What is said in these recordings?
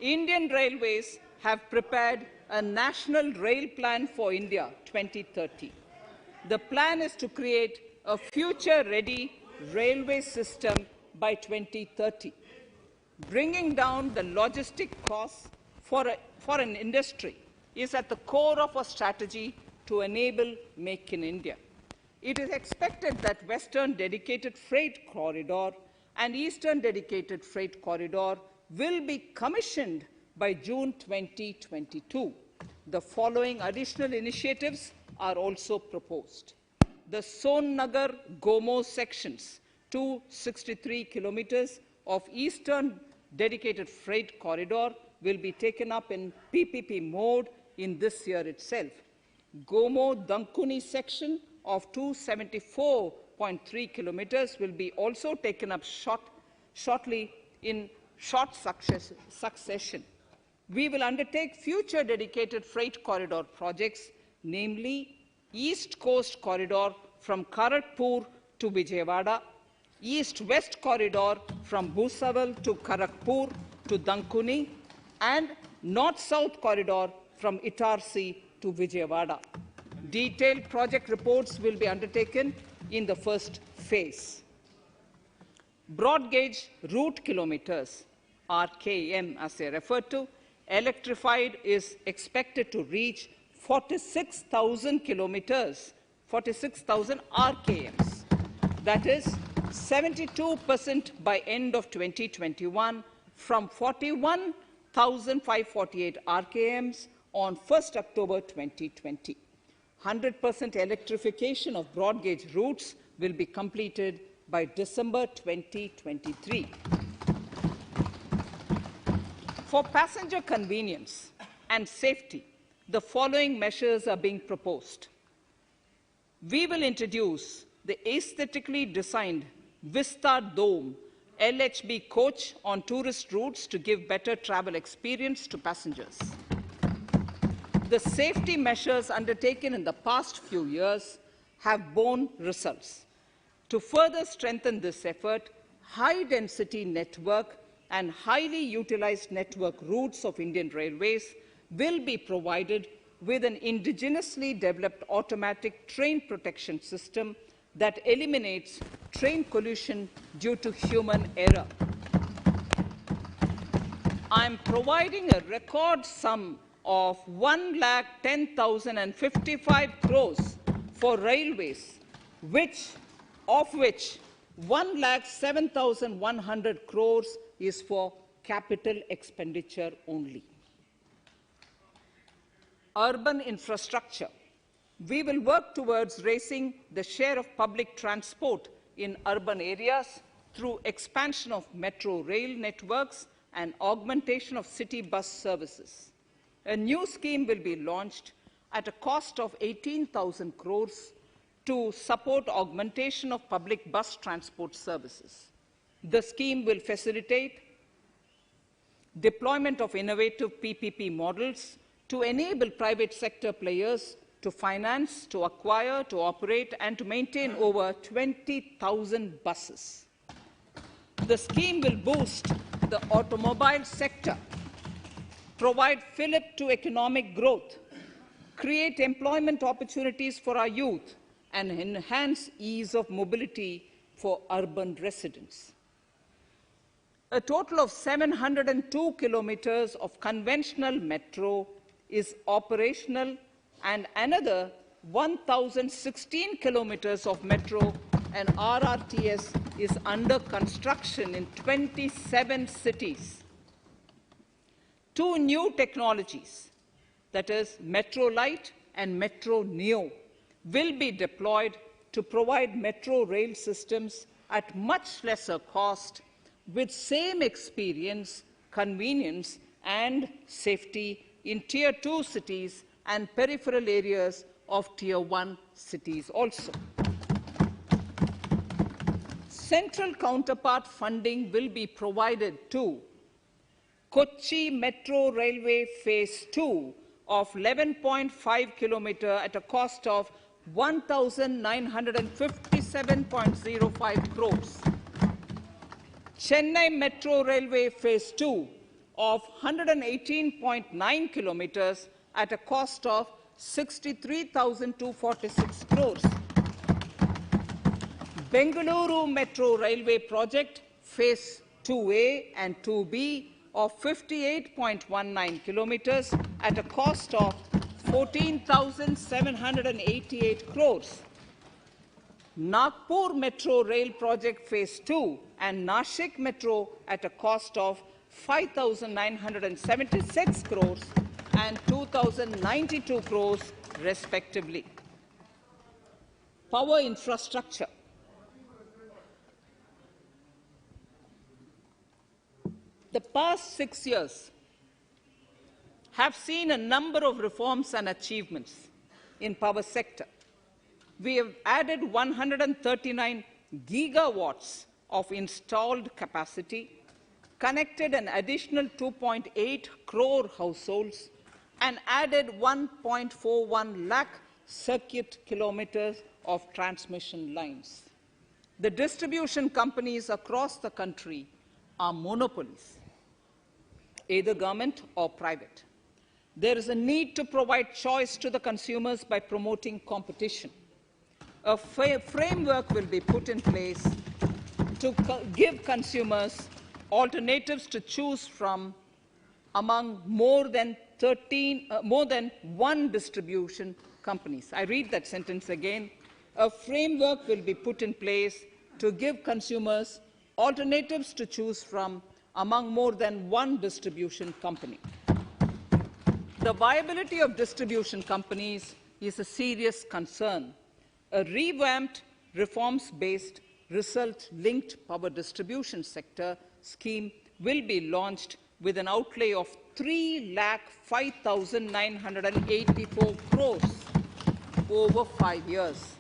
Indian Railways have prepared a National Rail Plan for India 2030. The plan is to create a future-ready railway system by 2030, bringing down the logistic costs for an industry is at the core of our strategy to enable Make in India. It is expected that Western Dedicated Freight Corridor and Eastern Dedicated Freight Corridor will be commissioned by June 2022. The following additional initiatives are also proposed. The Sonnagar-Gomo sections, 263 kilometers of Eastern Dedicated Freight Corridor, will be taken up in PPP mode in this year itself. Gomo-Dankuni section of 274.3 kilometers will be also taken up shortly in short succession. We will undertake future dedicated freight corridor projects, namely East Coast Corridor from Kharagpur to Vijayawada, East-West Corridor from Bhusaval to Kharagpur to Dankuni, and North-South Corridor from Itarsi to Vijayawada. Detailed project reports will be undertaken in the first phase. Broad gauge route kilometers, RKM as they refer to, electrified is expected to reach 46,000 kilometers, 46,000 RKMs. That is 72% by end of 2021 from 41,548 RKMs on 1st October 2020. 100% electrification of broad gauge routes will be completed by December 2023. For passenger convenience and safety, the following measures are being proposed. We will introduce the aesthetically designed Vista Dome LHB coach on tourist routes to give better travel experience to passengers. The safety measures undertaken in the past few years have borne results. To further strengthen this effort, high-density network and highly utilized network routes of Indian Railways will be provided with an indigenously developed automatic train protection system that eliminates train collision due to human error. I am providing a record sum of 1,10,055 crores for railways, of which 1,07,100 crores is for capital expenditure only. Urban infrastructure. We will work towards raising the share of public transport in urban areas through expansion of metro rail networks and augmentation of city bus services. A new scheme will be launched at a cost of 18,000 crores to support augmentation of public bus transport services. The scheme will facilitate deployment of innovative PPP models to enable private sector players to finance, to acquire, to operate, and to maintain over 20,000 buses. The scheme will boost the automobile sector, provide fillip to economic growth, create employment opportunities for our youth, and enhance ease of mobility for urban residents. A total of 702 kilometers of conventional metro is operational, and another 1,016 kilometers of metro and RRTS is under construction in 27 cities. Two new technologies, that is Metro Light and Metro Neo, will be deployed to provide metro rail systems at much lesser cost with same experience, convenience, and safety in Tier 2 cities and peripheral areas of Tier 1 cities also. Central counterpart funding will be provided to Kochi Metro Railway Phase 2 of 11.5 kilometers at a cost of 1,957.05 crores. Chennai Metro Railway Phase 2 of 118.9 kilometers at a cost of 63,246 crores. Bengaluru Metro Railway Project Phase 2A and 2B of 58.19 kilometers at a cost of 14,788 crores. Nagpur Metro Rail Project Phase 2 and Nashik Metro at a cost of 5,976 crores and 2,092 crores respectively. Power infrastructure. The past 6 years have seen a number of reforms and achievements in power sector. We have added 139 gigawatts of installed capacity, connected an additional 2.8 crore households, and added 1.41 lakh circuit kilometers of transmission lines. The distribution companies across the country are monopolies, either government or private. There is a need to provide choice to the consumers by promoting competition. A framework will be put in place to give consumers alternatives to choose from among more than one distribution companies. I read that sentence again. A framework will be put in place to give consumers alternatives to choose from among more than one distribution company. The viability of distribution companies is a serious concern. A revamped, reforms-based, result-linked power distribution sector scheme will be launched with an outlay of 3,05,984 crores over 5 years.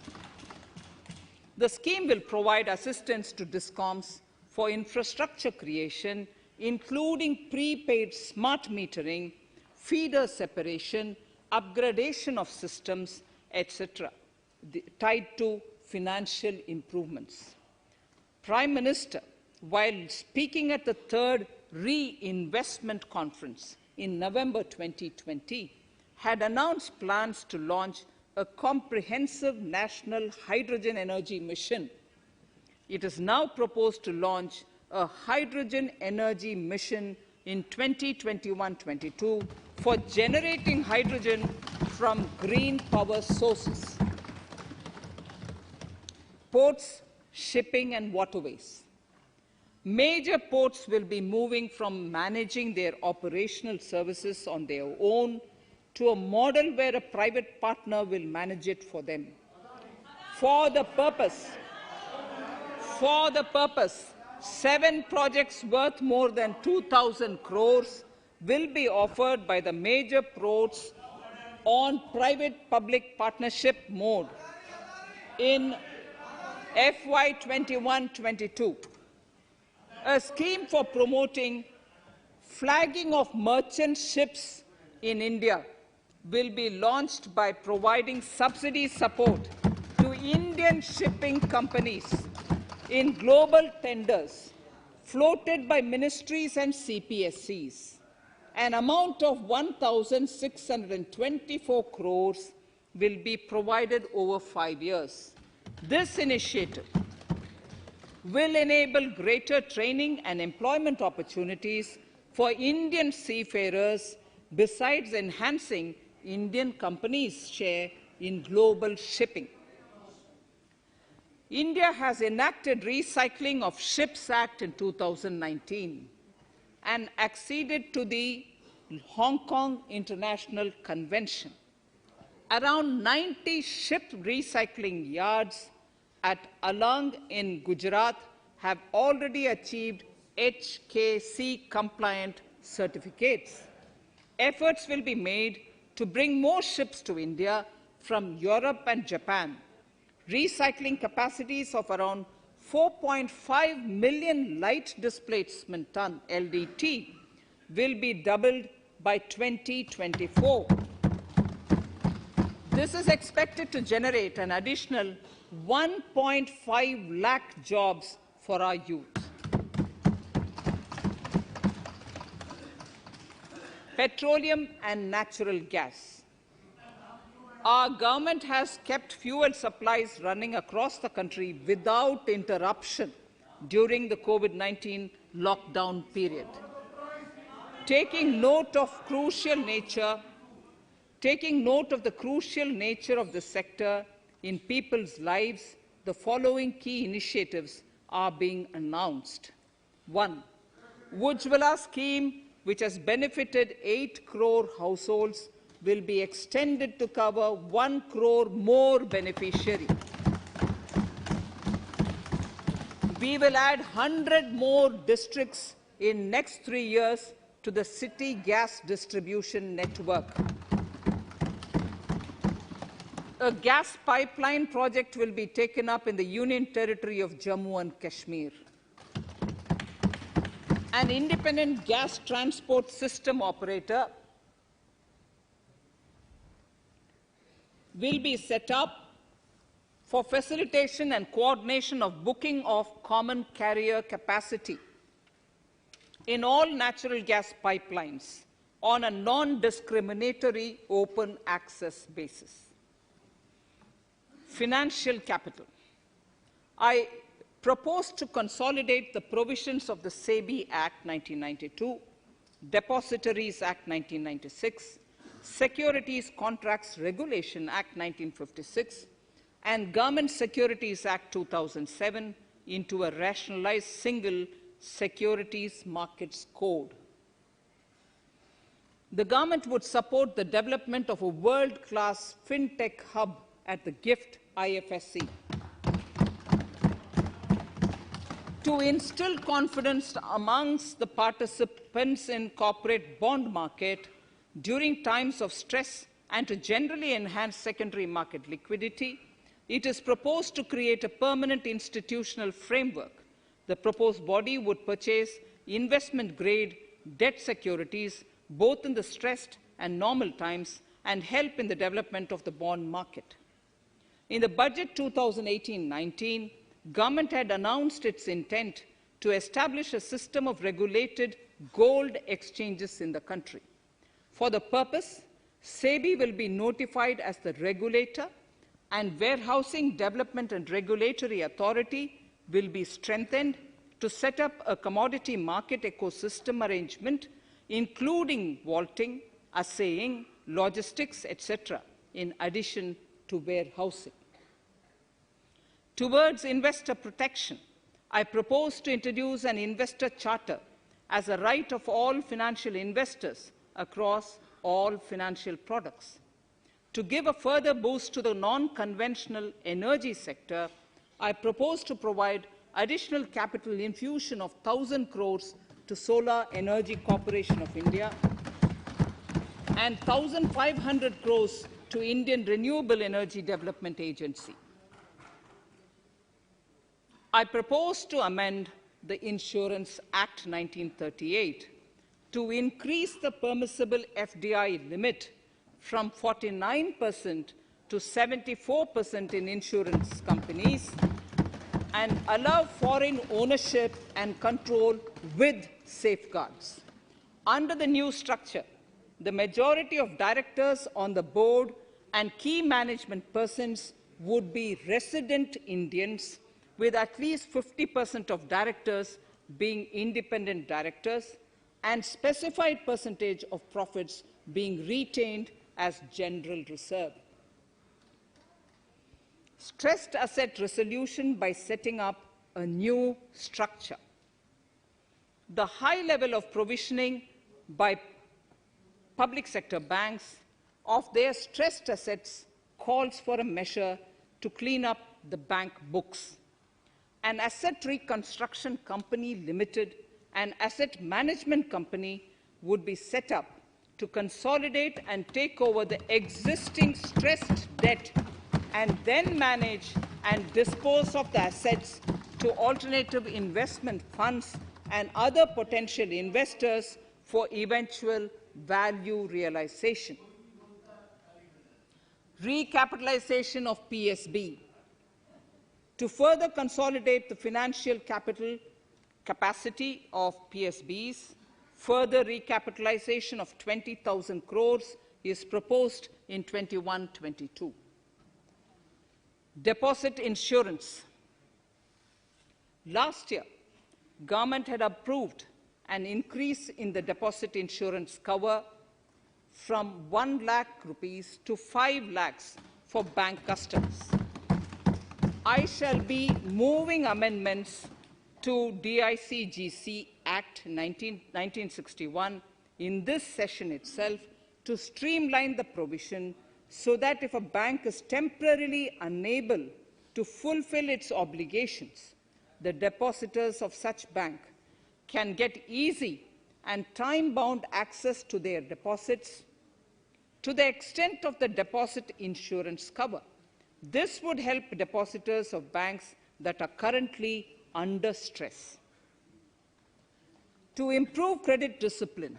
The scheme will provide assistance to DISCOMs for infrastructure creation, including prepaid smart metering, feeder separation, upgradation of systems, etc., tied to financial improvements. Prime Minister, while speaking at the third Reinvestment Conference in November 2020, had announced plans to launch a comprehensive national hydrogen energy mission. It is now proposed to launch a hydrogen energy mission in 2021-22 for generating hydrogen from green power sources. Ports, shipping and waterways. Major ports will be moving from managing their operational services on their own to a model where a private partner will manage it for them. For the purpose, 7 projects worth more than 2,000 crores will be offered by the major ports on private-public partnership mode in FY 21-22. A scheme for promoting flagging of merchant ships in India will be launched by providing subsidy support to Indian shipping companies in global tenders floated by ministries and CPSCs. An amount of 1,624 crores will be provided over 5 years. This initiative will enable greater training and employment opportunities for Indian seafarers, besides enhancing Indian companies' share in global shipping. India has enacted Recycling of Ships Act in 2019 and acceded to the Hong Kong International Convention. Around 90 ship recycling yards at Alang in Gujarat have already achieved HKC-compliant certificates. Efforts will be made to bring more ships to India from Europe and Japan. Recycling capacities of around 4.5 million light displacement ton LDT will be doubled by 2024. This is expected to generate an additional 1.5 lakh jobs for our youth. petroleum and natural gas. Our government has kept fuel supplies running across the country without interruption during the COVID-19 lockdown period. Taking note of the crucial nature of the sector in people's lives, the following key initiatives are being announced. 1. Ujjwala scheme, which has benefited 8 crore households, will be extended to cover 1 crore more beneficiaries. We will add 100 more districts in next 3 years to the city gas distribution network. A gas pipeline project will be taken up in the Union Territory of Jammu and Kashmir. An independent gas transport system operator will be set up for facilitation and coordination of booking of common carrier capacity in all natural gas pipelines on a non-discriminatory open access basis. Financial capital. I propose to consolidate the provisions of the SEBI Act 1992, Depositories Act 1996, Securities Contracts Regulation Act 1956, and Government Securities Act 2007 into a rationalized single Securities Markets Code. The government would support the development of a world-class fintech hub at the GIFT IFSC. To instill confidence amongst the participants in corporate bond market during times of stress and to generally enhance secondary market liquidity, it is proposed to create a permanent institutional framework. The proposed body would purchase investment-grade debt securities both in the stressed and normal times and help in the development of the bond market. In the budget 2018-19, government had announced its intent to establish a system of regulated gold exchanges in the country. For the purpose, SEBI will be notified as the regulator, and Warehousing Development and Regulatory Authority will be strengthened to set up a commodity market ecosystem arrangement, including vaulting, assaying, logistics, etc., in addition to warehousing. Towards investor protection, I propose to introduce an investor charter as a right of all financial investors across all financial products. To give a further boost to the non-conventional energy sector, I propose to provide additional capital infusion of 1,000 crores to Solar Energy Corporation of India and 1,500 crores to Indian Renewable Energy Development Agency. I propose to amend the Insurance Act 1938 to increase the permissible FDI limit from 49% to 74% in insurance companies and allow foreign ownership and control with safeguards. Under the new structure, the majority of directors on the board and key management persons would be resident Indians, with at least 50% of directors being independent directors and specified percentage of profits being retained as general reserve. Stressed asset resolution by setting up a new structure. The high level of provisioning by public sector banks of their stressed assets calls for a measure to clean up the bank books. An asset reconstruction company limited, an asset management company would be set up to consolidate and take over the existing stressed debt and then manage and dispose of the assets to alternative investment funds and other potential investors for eventual value realization. Recapitalization of PSB. To further consolidate the financial capital capacity of PSBs, Further recapitalization of 20,000 crores is proposed in 21-22. Deposit insurance. Last year, government had approved an increase in the deposit insurance cover from 1 lakh rupees to 5 lakhs for bank customers. I shall be moving amendments to DICGC Act 1961 in this session itself to streamline the provision so that if a bank is temporarily unable to fulfill its obligations, the depositors of such bank can get easy and time-bound access to their deposits to the extent of the deposit insurance cover. This would help depositors of banks that are currently under stress. To improve credit discipline,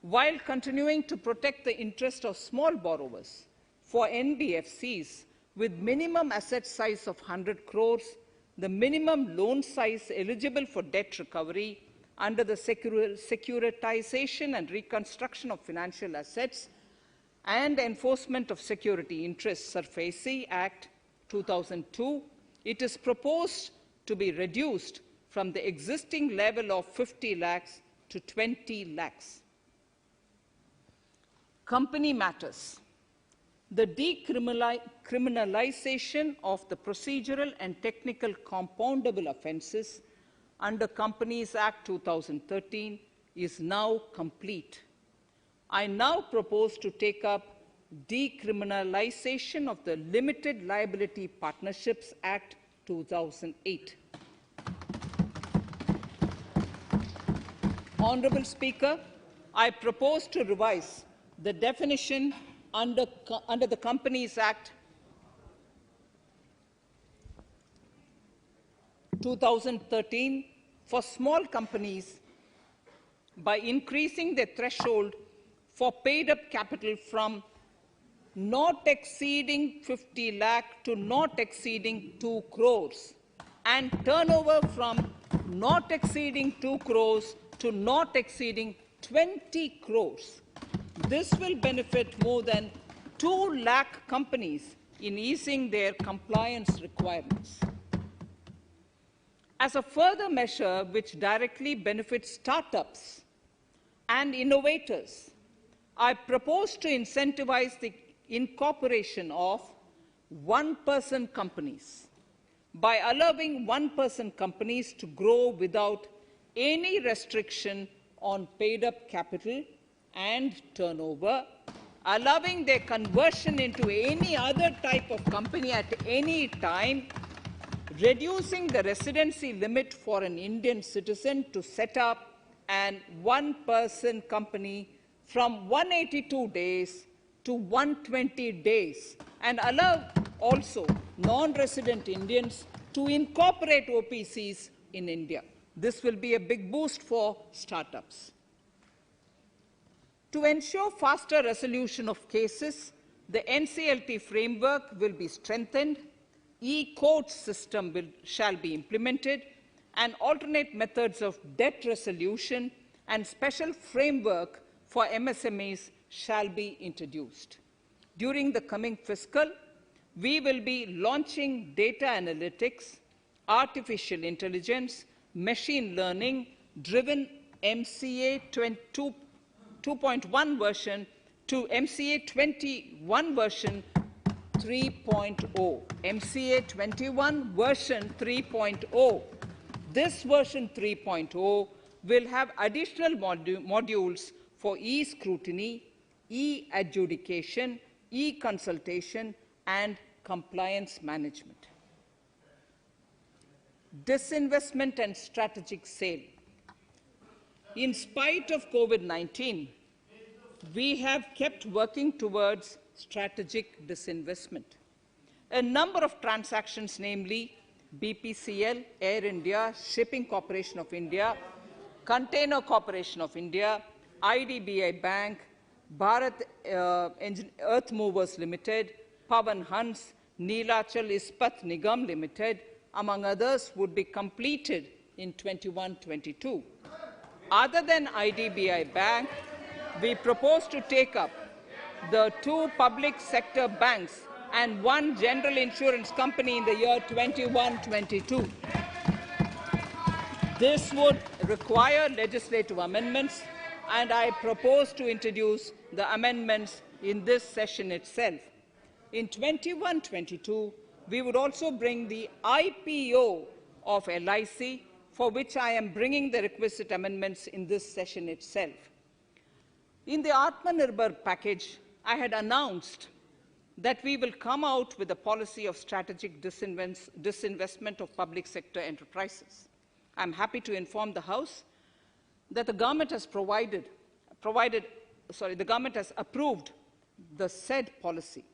while continuing to protect the interest of small borrowers, for NBFCs with minimum asset size of 100 crores, the minimum loan size eligible for debt recovery under the Securitization and Reconstruction of Financial Assets and Enforcement of Security Interests SARFAESI Act 2002, it is proposed to be reduced from the existing level of 50 lakhs to 20 lakhs. Company matters. The decriminalization of the procedural and technical compoundable offences under Companies Act 2013 is now complete. I now propose to take up decriminalization of the Limited Liability Partnerships Act 2008. Honourable Speaker, I propose to revise the definition under the Companies Act 2013 for small companies by increasing the threshold for paid-up capital from not exceeding 50 lakh to not exceeding 2 crores and turnover from not exceeding 2 crores to not exceeding 20 crores. This will benefit more than 2 lakh companies in easing their compliance requirements. As a further measure which directly benefits startups and innovators, I propose to incentivize the incorporation of one-person companies by allowing one-person companies to grow without any restriction on paid-up capital and turnover, allowing their conversion into any other type of company at any time, reducing the residency limit for an Indian citizen to set up an one-person company from 182 days to 120 days, and allow also non-resident Indians to incorporate OPCs in India. This will be a big boost for startups. To ensure faster resolution of cases, the NCLT framework will be strengthened, e-court system shall be implemented, and alternate methods of debt resolution and special framework for MSMEs shall be introduced. During the coming fiscal, we will be launching data analytics, artificial intelligence, machine learning-driven MCA 2.1 version to MCA 21 version 3.0. MCA 21 version 3.0. This version 3.0 will have additional modules for e-scrutiny, e-adjudication, e-consultation, and compliance management. Disinvestment and strategic sale. In spite of COVID-19, we have kept working towards strategic disinvestment. A number of transactions, namely BPCL, Air India, Shipping Corporation of India, Container Corporation of India, IDBI Bank, Bharat Earth Movers Limited, Pavan Hans, Neelachal Ispat Nigam Limited, among others, would be completed in 21-22. Other than IDBI Bank, we propose to take up the 2 public sector banks and 1 general insurance company in the year 21-22. This would require legislative amendments, and I propose to introduce the amendments in this session itself. In 21-22, we would also bring the IPO of LIC, for which I am bringing the requisite amendments in this session itself. In the Atmanirbhar package, I had announced that we will come out with a policy of strategic disinvestment of public sector enterprises. I'm happy to inform the House that the government has the government has approved the said policy.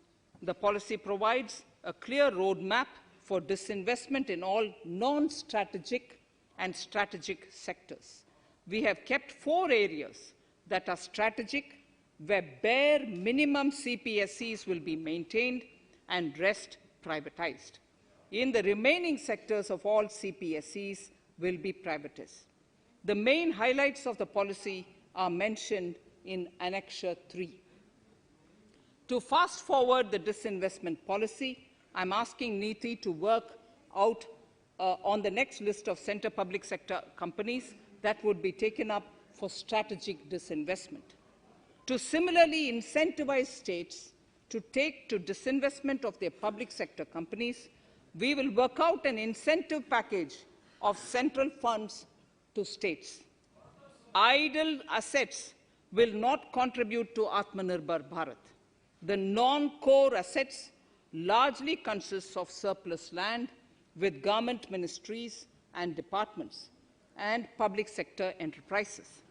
The policy provides a clear roadmap for disinvestment in all non-strategic and strategic sectors. We have kept 4 areas that are strategic, where bare minimum CPSEs will be maintained and rest privatized. In the remaining sectors of all CPSEs will be privatized. The main highlights of the policy are mentioned in Annexure 3. To fast forward the disinvestment policy, I'm asking NITI to work out on the next list of centre public sector companies that would be taken up for strategic disinvestment. To similarly incentivize states to take to disinvestment of their public sector companies, we will work out an incentive package of central funds to states. Idle assets will not contribute to Atmanirbhar Bharat. The non-core assets largely consist of surplus land with government ministries and departments and public sector enterprises.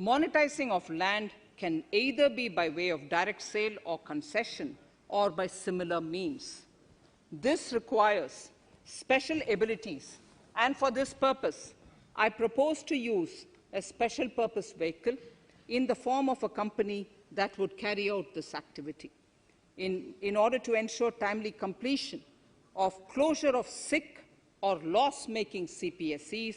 Monetizing of land can either be by way of direct sale or concession or by similar means. This requires special abilities, and for this purpose, I propose to use a special purpose vehicle in the form of a company that would carry out this activity. In order to ensure timely completion of closure of sick or loss-making CPSEs,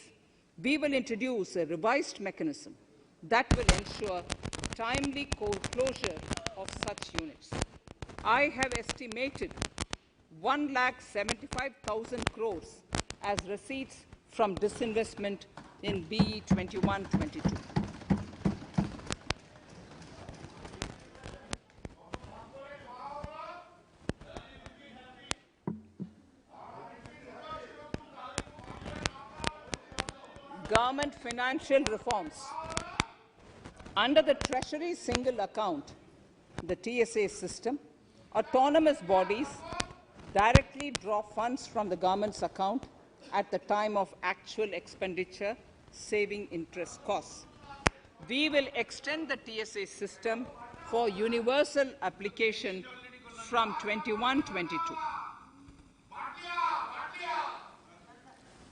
we will introduce a revised mechanism that will ensure timely closure of such units. I have estimated 1,75,000 crores as receipts from disinvestment in BE 21-22. Government financial reforms. Under the Treasury single account, the TSA system, autonomous bodies directly draw funds from the government's account at the time of actual expenditure, saving interest costs. We will extend the TSA system for universal application from 21-22.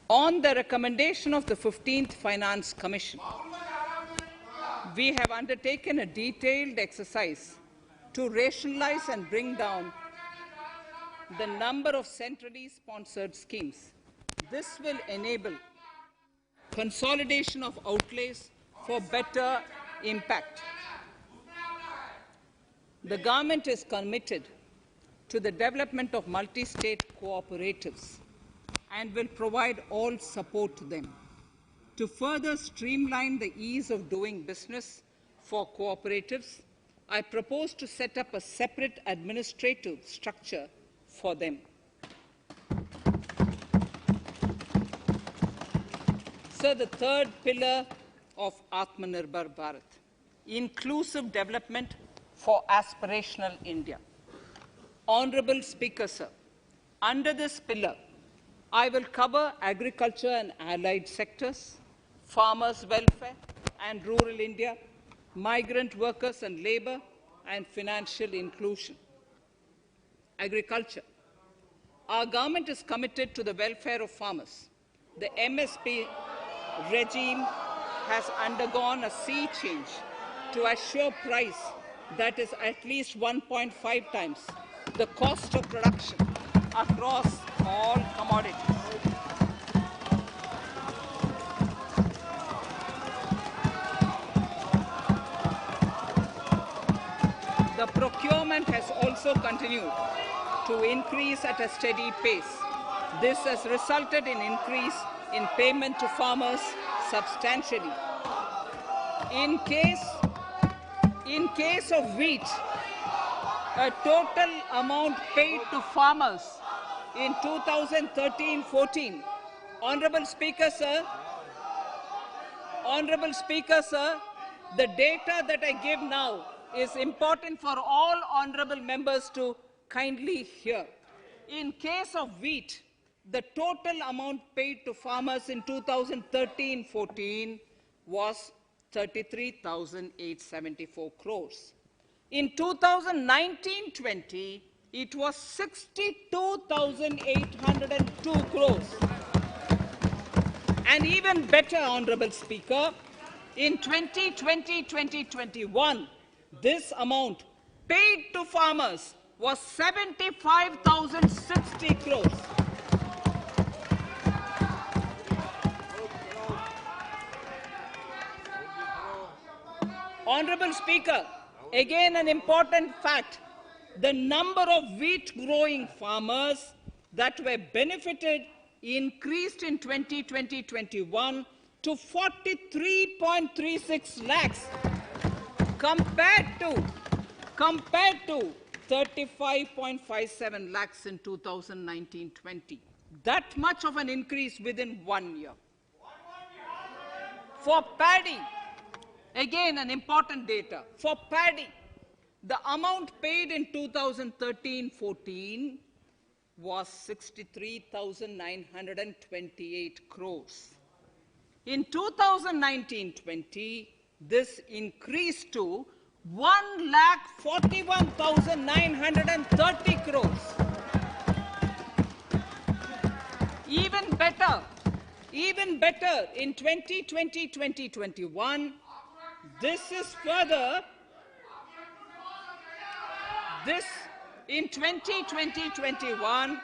On the recommendation of the 15th Finance Commission, we have undertaken a detailed exercise to rationalize and bring down the number of centrally sponsored schemes. This will enable consolidation of outlays for better impact. The government is committed to the development of multi-state cooperatives and will provide all support to them. To further streamline the ease of doing business for cooperatives, I propose to set up a separate administrative structure for them. So the third pillar of Atmanirbhar Bharat, inclusive development for aspirational India. Honorable Speaker, sir, under this pillar, I will cover agriculture and allied sectors, farmers' welfare and rural India, migrant workers and labour, and financial inclusion. Agriculture. Our government is committed to the welfare of farmers. The MSP regime has undergone a sea change to assure price that is at least 1.5 times the cost of production across all commodities. procurement has also continued to increase at a steady pace. This has resulted in increase in payment to farmers substantially. In case of wheat, a total amount paid to farmers in 2013-14, Honorable Speaker, sir, the data that I give now is important for all honorable members to kindly hear. In case of wheat, the total amount paid to farmers in 2013-14 was 33,874 crores. In 2019-20, it was 62,802 crores. And even better, Honorable Speaker, in 2020-2021, this amount paid to farmers was 75,060 crores. Honorable Speaker, again an important fact, the number of wheat growing farmers that were benefited increased in 2020-21 to 43.36 lakhs compared to 35.57 lakhs in 2019-20. That much of an increase within 1 year. For paddy, again an important data. For paddy, the amount paid in 2013-14 was 63,928 crores. In 2019-20, this increased to 1,41,930 crores. Even better, in 2020-2021, this is further, in 2020-21,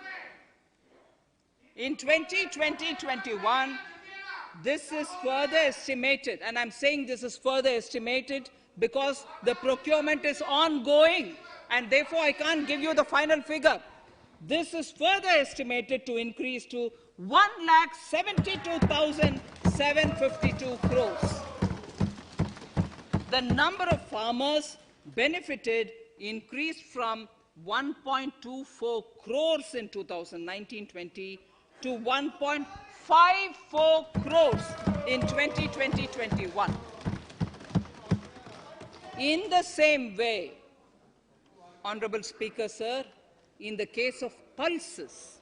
this is further estimated, and I'm saying this is further estimated because the procurement is ongoing, and therefore I can't give you the final figure. This is further estimated to increase to 1,72,752 crores. The number of farmers benefited increased from 1.24 crores in 2019-20 to 1.54 crores in 2020-21. In the same way, Honorable Speaker, sir, in the case of pulses,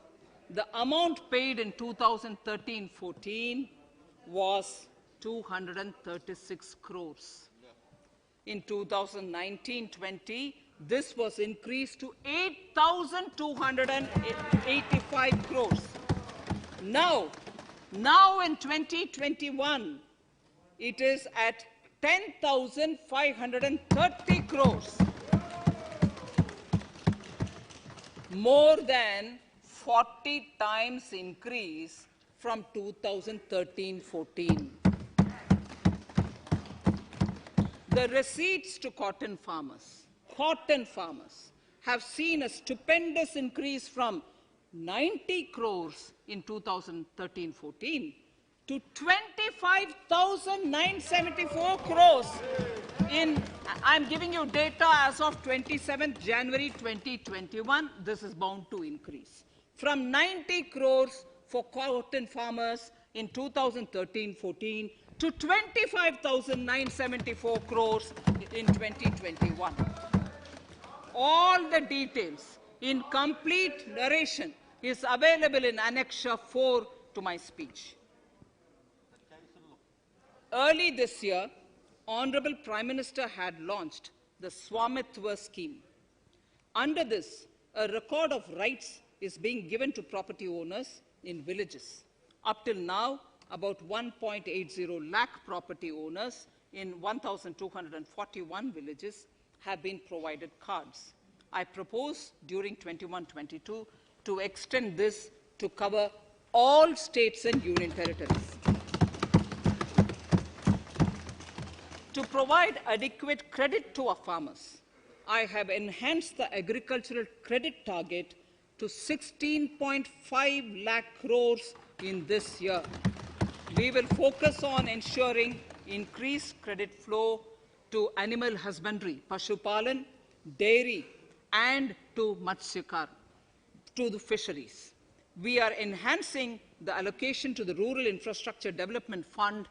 the amount paid in 2013-14 was 236 crores. In 2019-20, this was increased to 8,285 crores. Now in 2021, it is at 10,530 crores. More than 40 times increase from 2013-14. The receipts to cotton farmers have seen a stupendous increase from 90 crores in 2013-14 to 25,974 crores I'm giving you data as of 27th January 2021. This is bound to increase. From 90 crores for cotton farmers in 2013-14 to 25,974 crores in 2021. All the details in complete narration is available in Annexure 4 to my speech. Early this year, Honorable Prime Minister had launched the Swamitwa scheme. Under this, a record of rights is being given to property owners in villages. Up till now, about 1.80 lakh property owners in 1,241 villages have been provided cards. I propose during 21-22 to extend this to cover all states and union territories. To provide adequate credit to our farmers, I have enhanced the agricultural credit target to 16.5 lakh crores in this year. We will focus on ensuring increased credit flow to animal husbandry, Pashupalan, dairy, and to Matsyakar, to the fisheries. We are enhancing the allocation to the Rural Infrastructure Development Fund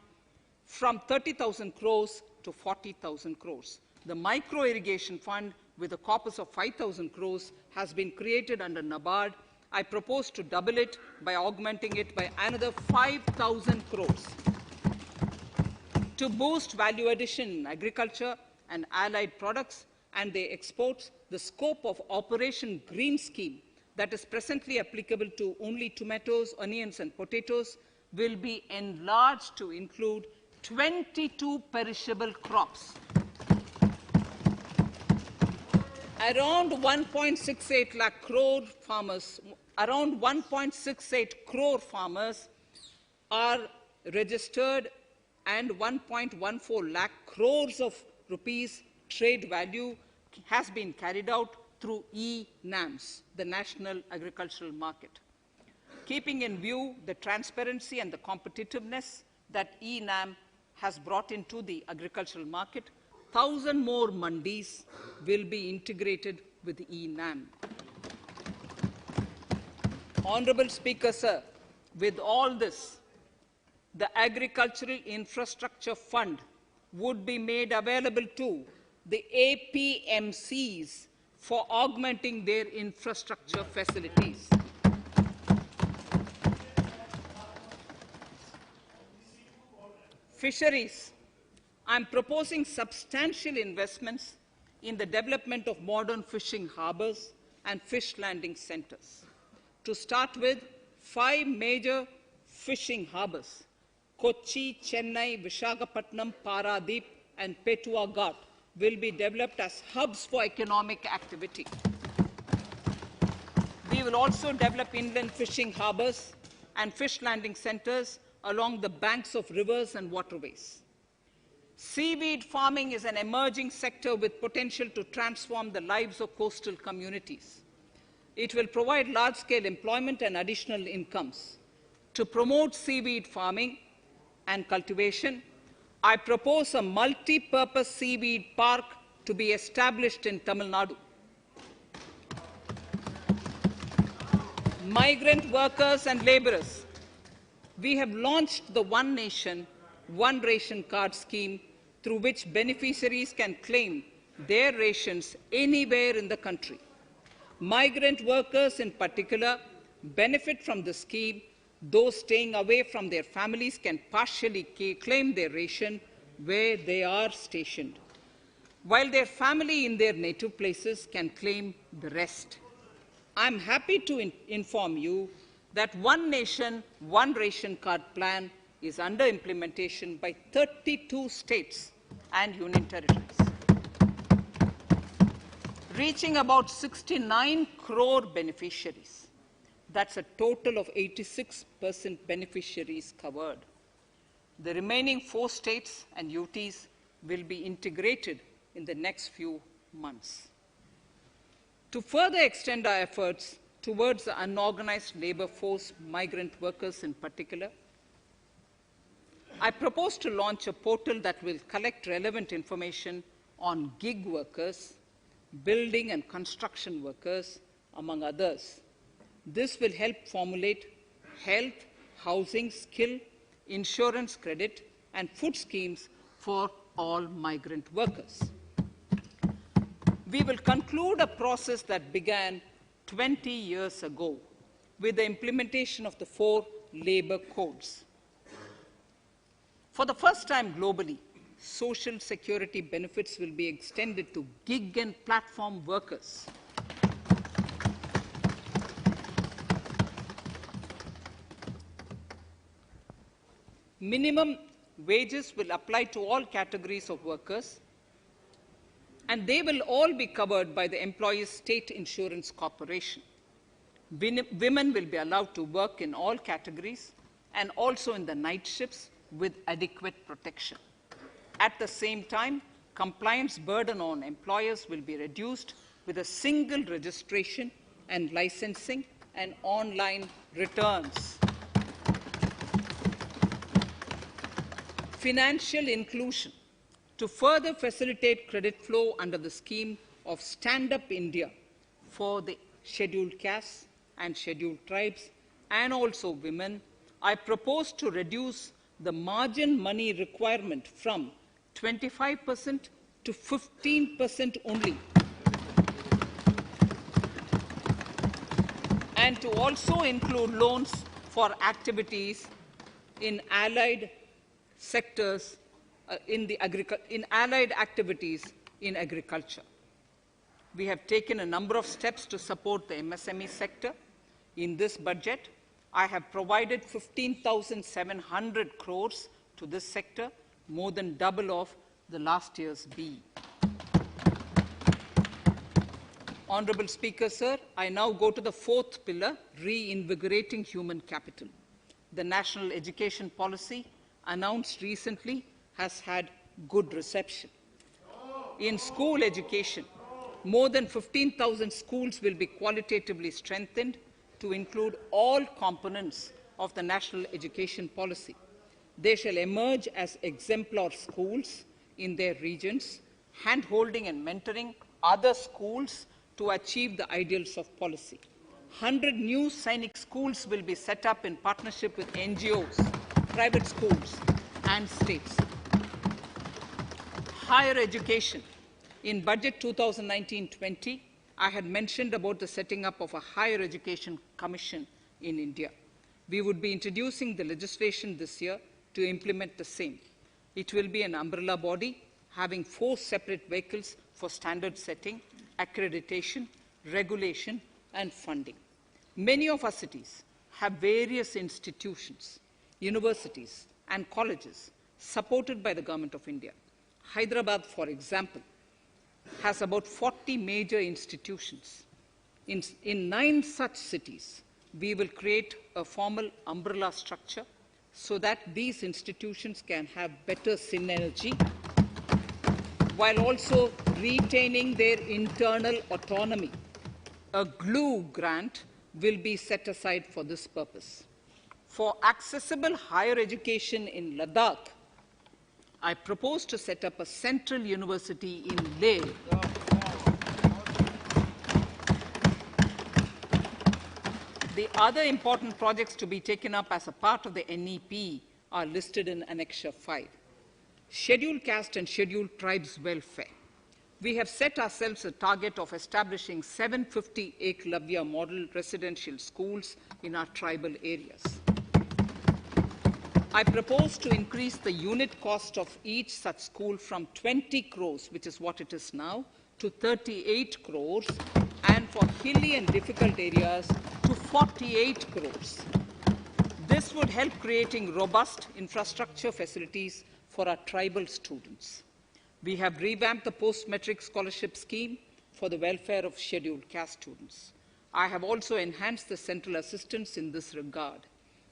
from 30,000 crores to 40,000 crores. The Micro Irrigation Fund, with a corpus of 5,000 crores, has been created under NABARD. I propose to double it by augmenting it by another 5,000 crores. To boost value addition in agriculture and allied products and their exports, the scope of Operation Green Scheme that is presently applicable to only tomatoes, onions, and potatoes will be enlarged to include 22 perishable crops. Around 1.68 lakh crore farmers, around 1.68 crore farmers are registered, and 1.14 lakh crores of rupees trade value has been carried out through e-NAMs, the National Agricultural Market. Keeping in view the transparency and the competitiveness that e-NAM has brought into the agricultural market, 1,000 more mandis will be integrated with e-NAM. Honorable Speaker, sir, with all this, the Agricultural Infrastructure Fund would be made available to the APMCs for augmenting their infrastructure facilities. Fisheries. I am proposing substantial investments in the development of modern fishing harbors and fish landing centers. To start with, 5 major fishing harbors, Kochi, Chennai, Visakhapatnam, Paradip, and Petua Ghat, will be developed as hubs for economic activity. We will also develop inland fishing harbors and fish landing centers along the banks of rivers and waterways. Seaweed farming is an emerging sector with potential to transform the lives of coastal communities. It will provide large-scale employment and additional incomes. To promote seaweed farming and cultivation, I propose a multi-purpose seaweed park to be established in Tamil Nadu. Migrant workers and laborers. We have launched the One Nation, One Ration Card scheme, through which beneficiaries can claim their rations anywhere in the country. Migrant workers in particular benefit from the scheme. Those staying away from their families can partially claim their ration where they are stationed, while their family in their native places can claim the rest. I am happy to inform you that One Nation, One Ration Card plan is under implementation by 32 states and union territories, reaching about 69 crore beneficiaries. That's a total of 86% beneficiaries covered. The remaining 4 states and UTs will be integrated in the next few months. To further extend our efforts towards the unorganized labor force, migrant workers in particular, I propose to launch a portal that will collect relevant information on gig workers, building and construction workers, among others. This will help formulate health, housing, skill, insurance credit, and food schemes for all migrant workers. We will conclude a process that began 20 years ago with the implementation of the 4 labor codes. For the first time globally, social security benefits will be extended to gig and platform workers. Minimum wages will apply to all categories of workers, and they will all be covered by the Employees State Insurance Corporation. Women will be allowed to work in all categories and also in the night shifts with adequate protection. At the same time, compliance burden on employers will be reduced with a single registration and licensing and online returns. Financial inclusion. To further facilitate credit flow under the scheme of Stand Up India for the scheduled castes and scheduled tribes and also women, I propose to reduce the margin money requirement from 25% to 15% only, and to also include loans for activities in allied sectors, in allied activities in agriculture. We have taken a number of steps to support the MSME sector. In this budget, I have provided 15,700 crores to this sector, more than double of the last year's BE. Honorable Speaker, sir, I now go to the fourth pillar, reinvigorating human capital. The national education policy announced recently has had good reception. In school education, more than 15,000 schools will be qualitatively strengthened to include all components of the national education policy. They shall emerge as exemplar schools in their regions, hand-holding and mentoring other schools to achieve the ideals of policy. 100 new Sainik schools will be set up in partnership with NGOs, private schools, and states. Higher education. In Budget 2019-20, I had mentioned about the setting up of a higher education commission in India. We would be introducing the legislation this year to implement the same. It will be an umbrella body having 4 separate vehicles for standard setting, accreditation, regulation, and funding. Many of our cities have various institutions, universities, and colleges supported by the Government of India. Hyderabad, for example, has about 40 major institutions. In 9 such cities, we will create a formal umbrella structure so that these institutions can have better synergy while also retaining their internal autonomy. A glue grant will be set aside for this purpose. For accessible higher education in Ladakh, I propose to set up a central university in Leh. The other important projects to be taken up as a part of the NEP are listed in Annexure 5. Scheduled caste and scheduled tribes welfare. We have set ourselves a target of establishing 750 Eklavya model residential schools in our tribal areas. I propose to increase the unit cost of each such school from 20 crores, which is what it is now, to 38 crores, and for hilly and difficult areas to 48 crores. This would help creating robust infrastructure facilities for our tribal students. We have revamped the post-metric scholarship scheme for the welfare of scheduled caste students. I have also enhanced the central assistance in this regard.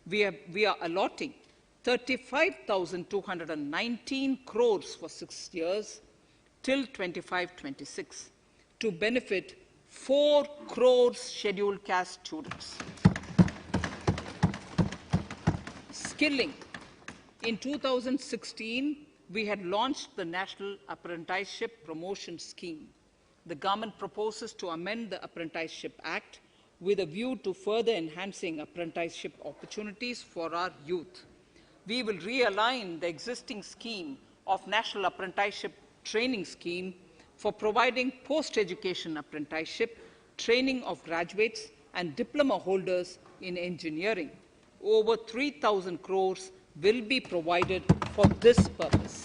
We are allotting 35,219 crores for 6 years till 25-26 to benefit 4 crores scheduled caste students. Skilling. In 2016, we had launched the National Apprenticeship Promotion Scheme. The government proposes to amend the Apprenticeship Act with a view to further enhancing apprenticeship opportunities for our youth. We will realign the existing scheme of National Apprenticeship Training Scheme for providing post-education apprenticeship training of graduates and diploma holders in engineering. Over 3,000 crores will be provided for this purpose.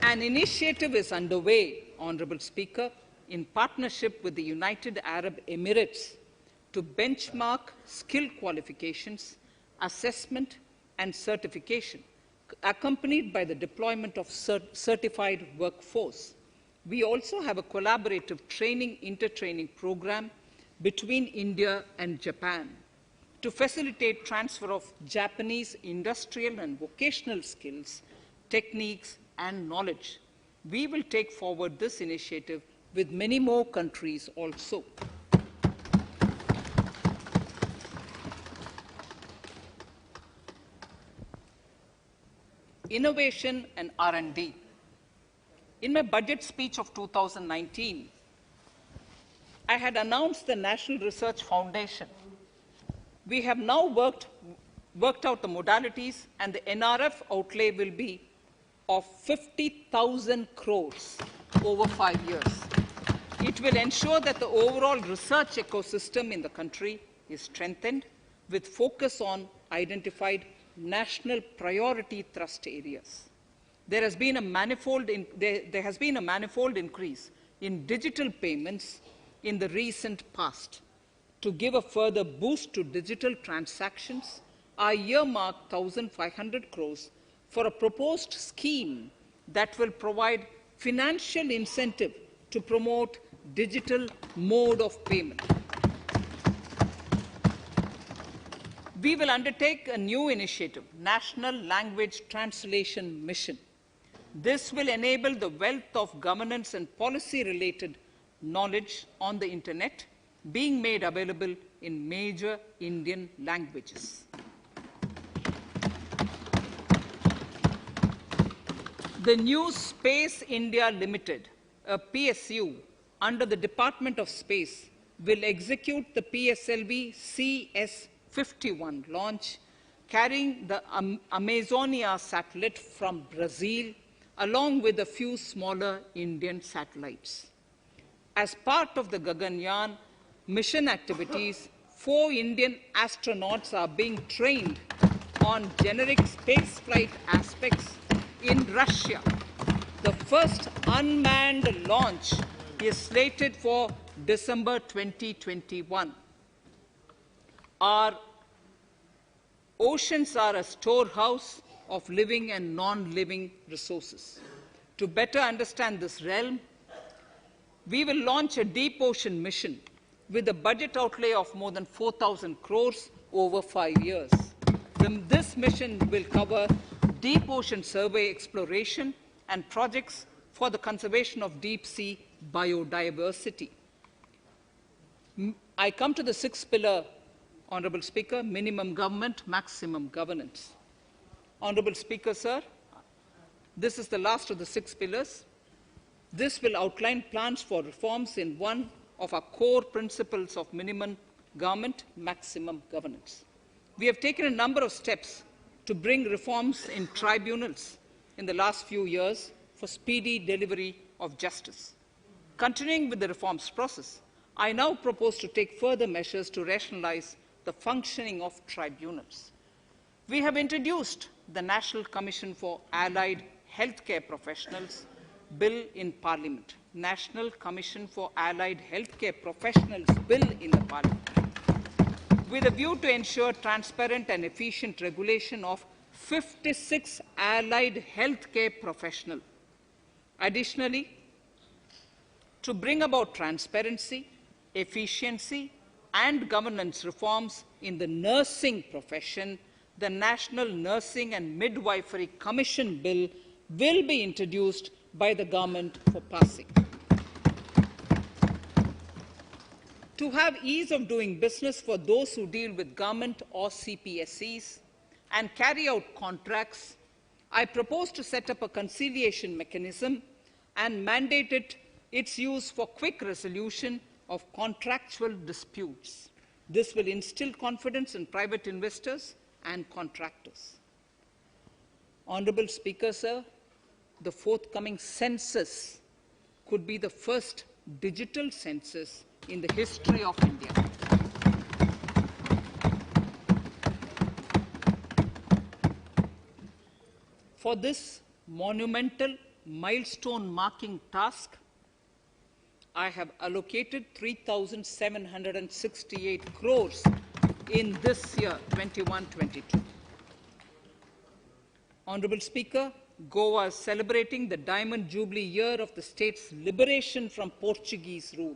An initiative is underway, Honorable Speaker, in partnership with the United Arab Emirates to benchmark skill qualifications, assessment, and certification, accompanied by the deployment of certified workforce. We also have a collaborative training, intertraining program between India and Japan to facilitate transfer of Japanese industrial and vocational skills techniques, and knowledge. We will take forward this initiative with many more countries also. Innovation and R&D. In my budget speech of 2019, I had announced the National Research Foundation. We have now worked out the modalities, and the NRF outlay will be of 50,000 crores over 5 years. It will ensure that the overall research ecosystem in the country is strengthened with focus on identified national priority thrust areas. There has been a manifold increase in digital payments in the recent past. To give a further boost to digital transactions, I earmarked 1,500 crores for a proposed scheme that will provide financial incentive to promote digital mode of payment. We will undertake a new initiative, National Language Translation Mission. This will enable the wealth of governance and policy-related knowledge on the internet being made available in major Indian languages. The new Space India Limited, a PSU under the Department of Space, will execute the PSLV CS-51 launch, carrying the Amazonia satellite from Brazil, along with a few smaller Indian satellites. As part of the Gaganyaan mission activities, 4 Indian astronauts are being trained on generic spaceflight aspects in Russia. The first unmanned launch is slated for December 2021. Our oceans are a storehouse of living and non-living resources. To better understand this realm, we will launch a deep ocean mission with a budget outlay of more than 4,000 crores over 5 years. This mission will cover deep ocean survey exploration and projects for the conservation of deep sea biodiversity. I come to the 6th pillar, Honorable Speaker, minimum government, maximum governance. Honorable Speaker, sir, this is the last of the 6 pillars. This will outline plans for reforms in one of our core principles of minimum government, maximum governance. We have taken a number of steps to bring reforms in tribunals in the last few years for speedy delivery of justice. Continuing with the reforms process, I now propose to take further measures to rationalize the functioning of tribunals. We have introduced the National Commission for Allied Healthcare Professionals Bill in Parliament. National Commission for Allied Healthcare Professionals Bill in the Parliament, with a view to ensure transparent and efficient regulation of 56 allied healthcare professionals. Additionally, to bring about transparency, efficiency, and governance reforms in the nursing profession, the National Nursing and Midwifery Commission Bill will be introduced by the government for passing. To have ease of doing business for those who deal with government or CPSEs and carry out contracts, I propose to set up a conciliation mechanism and mandate its use for quick resolution of contractual disputes. This will instill confidence in private investors and contractors. Honorable Speaker, sir, the forthcoming census could be the first digital census in the history of India. For this monumental milestone-marking task, I have allocated 3,768 crores in this year, 21-22. Honorable Speaker, Goa is celebrating the Diamond Jubilee year of the state's liberation from Portuguese rule.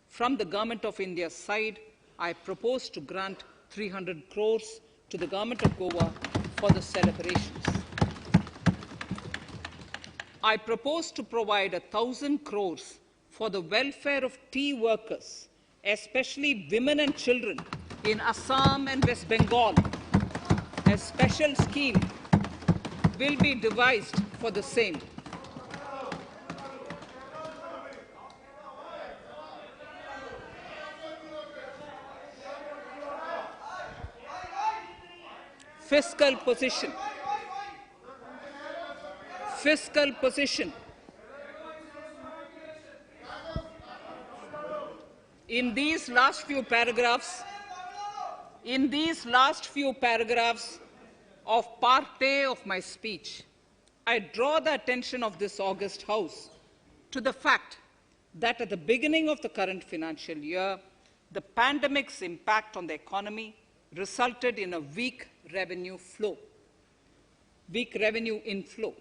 From the Government of India's side, I propose to grant 300 crores to the Government of Goa for the celebrations. I propose to provide 1,000 crores for the welfare of tea workers, especially women and children in Assam and West Bengal. A special scheme will be devised for the same. Fiscal position. Fiscal position. In these last few paragraphs of Part A of my speech, I draw the attention of this august House to the fact that at the beginning of the current financial year, the pandemic's impact on the economy resulted in a weak revenue inflow.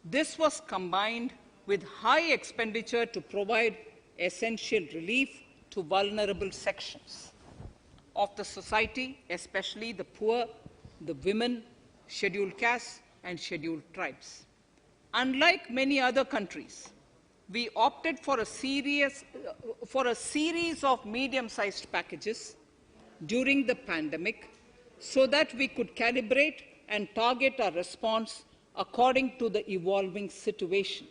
This was combined with high expenditure to provide essential relief to vulnerable sections of the society, especially the poor, the women, scheduled castes, and scheduled tribes. Unlike many other countries, we opted for a series of medium-sized packages during the pandemic so that we could calibrate and target our response according to the evolving situation.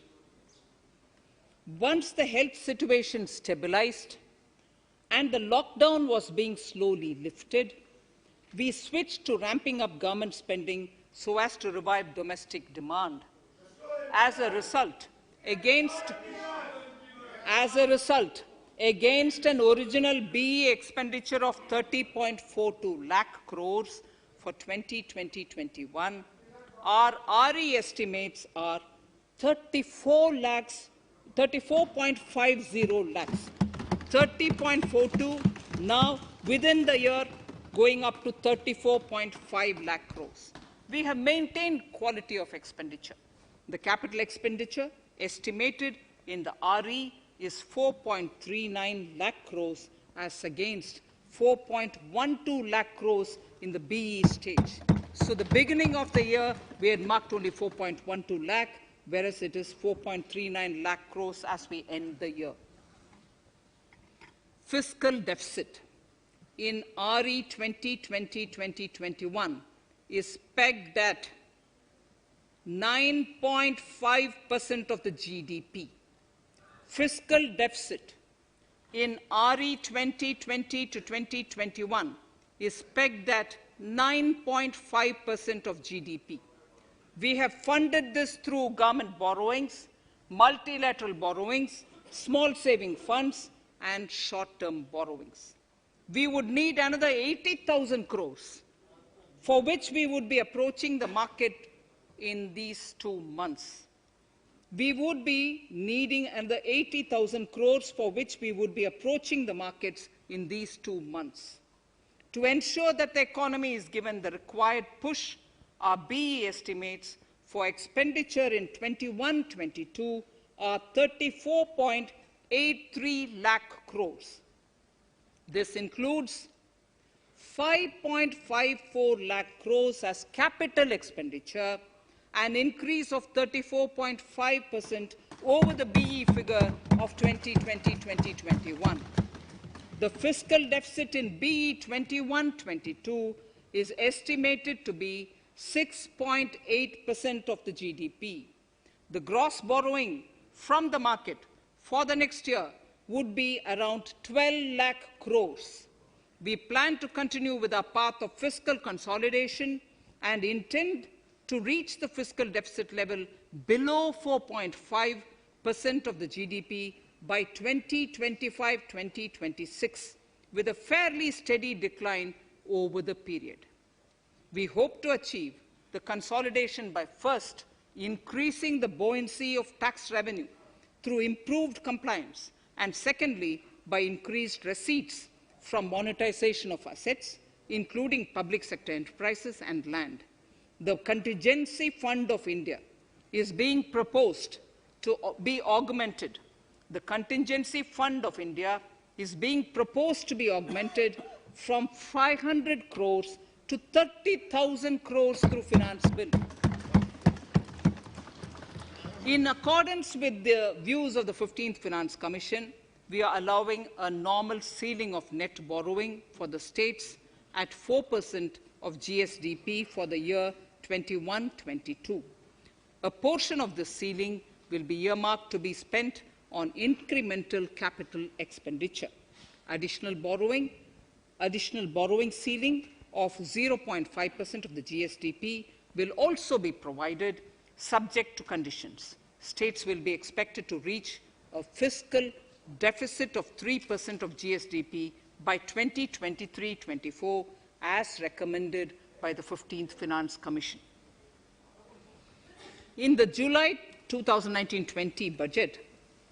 Once the health situation stabilized and the lockdown was being slowly lifted, we switched to ramping up government spending so as to revive domestic demand. As a result, against an original BE expenditure of 30.42 lakh crores for 2020-21, our RE estimates are 34.50 lakhs, 30.42 now within the year going up to 34.5 lakh crores. We have maintained quality of expenditure. The capital expenditure estimated in the RE is 4.39 lakh crores as against 4.12 lakh crores in the BE stage. So the beginning of the year, we had marked only 4.12 lakh, whereas it is 4.39 lakh crores as we end the year. Fiscal deficit in RE 2020-2021 is pegged at 9.5% of the GDP. Fiscal deficit in RE 2020-2021 is pegged at 9.5% of GDP. We have funded this through government borrowings, multilateral borrowings, small saving funds, and short-term borrowings. We would need another 80,000 crores, for which we would be approaching the market in these 2 months. We would be needing another 80,000 crores, for which we would be approaching the markets in these 2 months. To ensure that the economy is given the required push, our BE estimates for expenditure in 21-22 are 34.83 lakh crores. This includes 5.54 lakh crores as capital expenditure, an increase of 34.5% over the BE figure of 2020-2021. The fiscal deficit in BE 21-22 is estimated to be 6.8% of the GDP. The gross borrowing from the market for the next year would be around 12 lakh crores. We plan to continue with our path of fiscal consolidation and intend to reach the fiscal deficit level below 4.5% of the GDP by 2025-2026, with a fairly steady decline over the period. We hope to achieve the consolidation by first increasing the buoyancy of tax revenue through improved compliance, and secondly, by increased receipts from monetization of assets, including public sector enterprises and land. The Contingency Fund of India is being proposed to be augmented. The Contingency Fund of India is being proposed to be augmented from 500 crores to 30,000 crores through Finance Bill. In accordance with the views of the 15th Finance Commission, we are allowing a normal ceiling of net borrowing for the states at 4% of GSDP for the year 21-22. A portion of the ceiling will be earmarked to be spent on incremental capital expenditure. Additional borrowing ceiling of 0.5% of the GSDP will also be provided subject to conditions. States will be expected to reach a fiscal deficit of 3% of GSDP by 2023-24 as recommended by the 15th Finance Commission. In the July 2019-20 budget,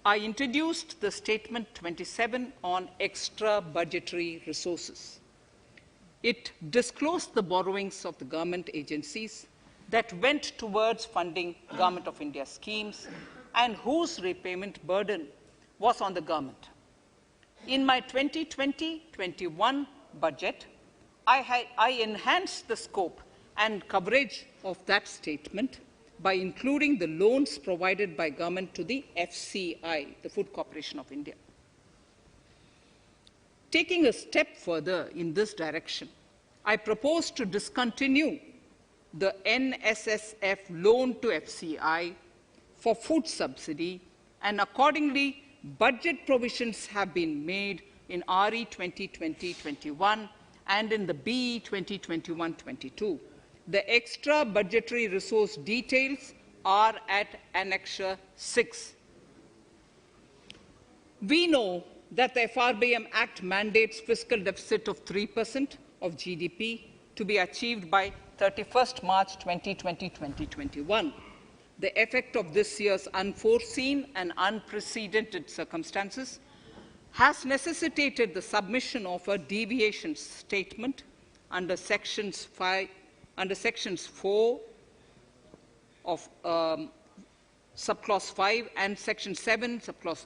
I introduced the Statement 27 on extra budgetary resources. It disclosed the borrowings of the government agencies that went towards funding Government of India schemes and whose repayment burden was on the government. In my 2020-21 budget, I enhanced the scope and coverage of that statement by including the loans provided by government to the FCI, the Food Corporation of India. Taking a step further in this direction, I propose to discontinue the NSSF loan to FCI for food subsidy, and accordingly, budget provisions have been made in RE 2020-21 and in the BE 2021-22. The extra budgetary resource details are at Annexure 6. We know that the FRBM Act mandates fiscal deficit of 3% of GDP to be achieved by 31st March 2020-2021. The effect of this year's unforeseen and unprecedented circumstances has necessitated the submission of a deviation statement under Sections 4 of Subclause 5 and Section 7, Subclause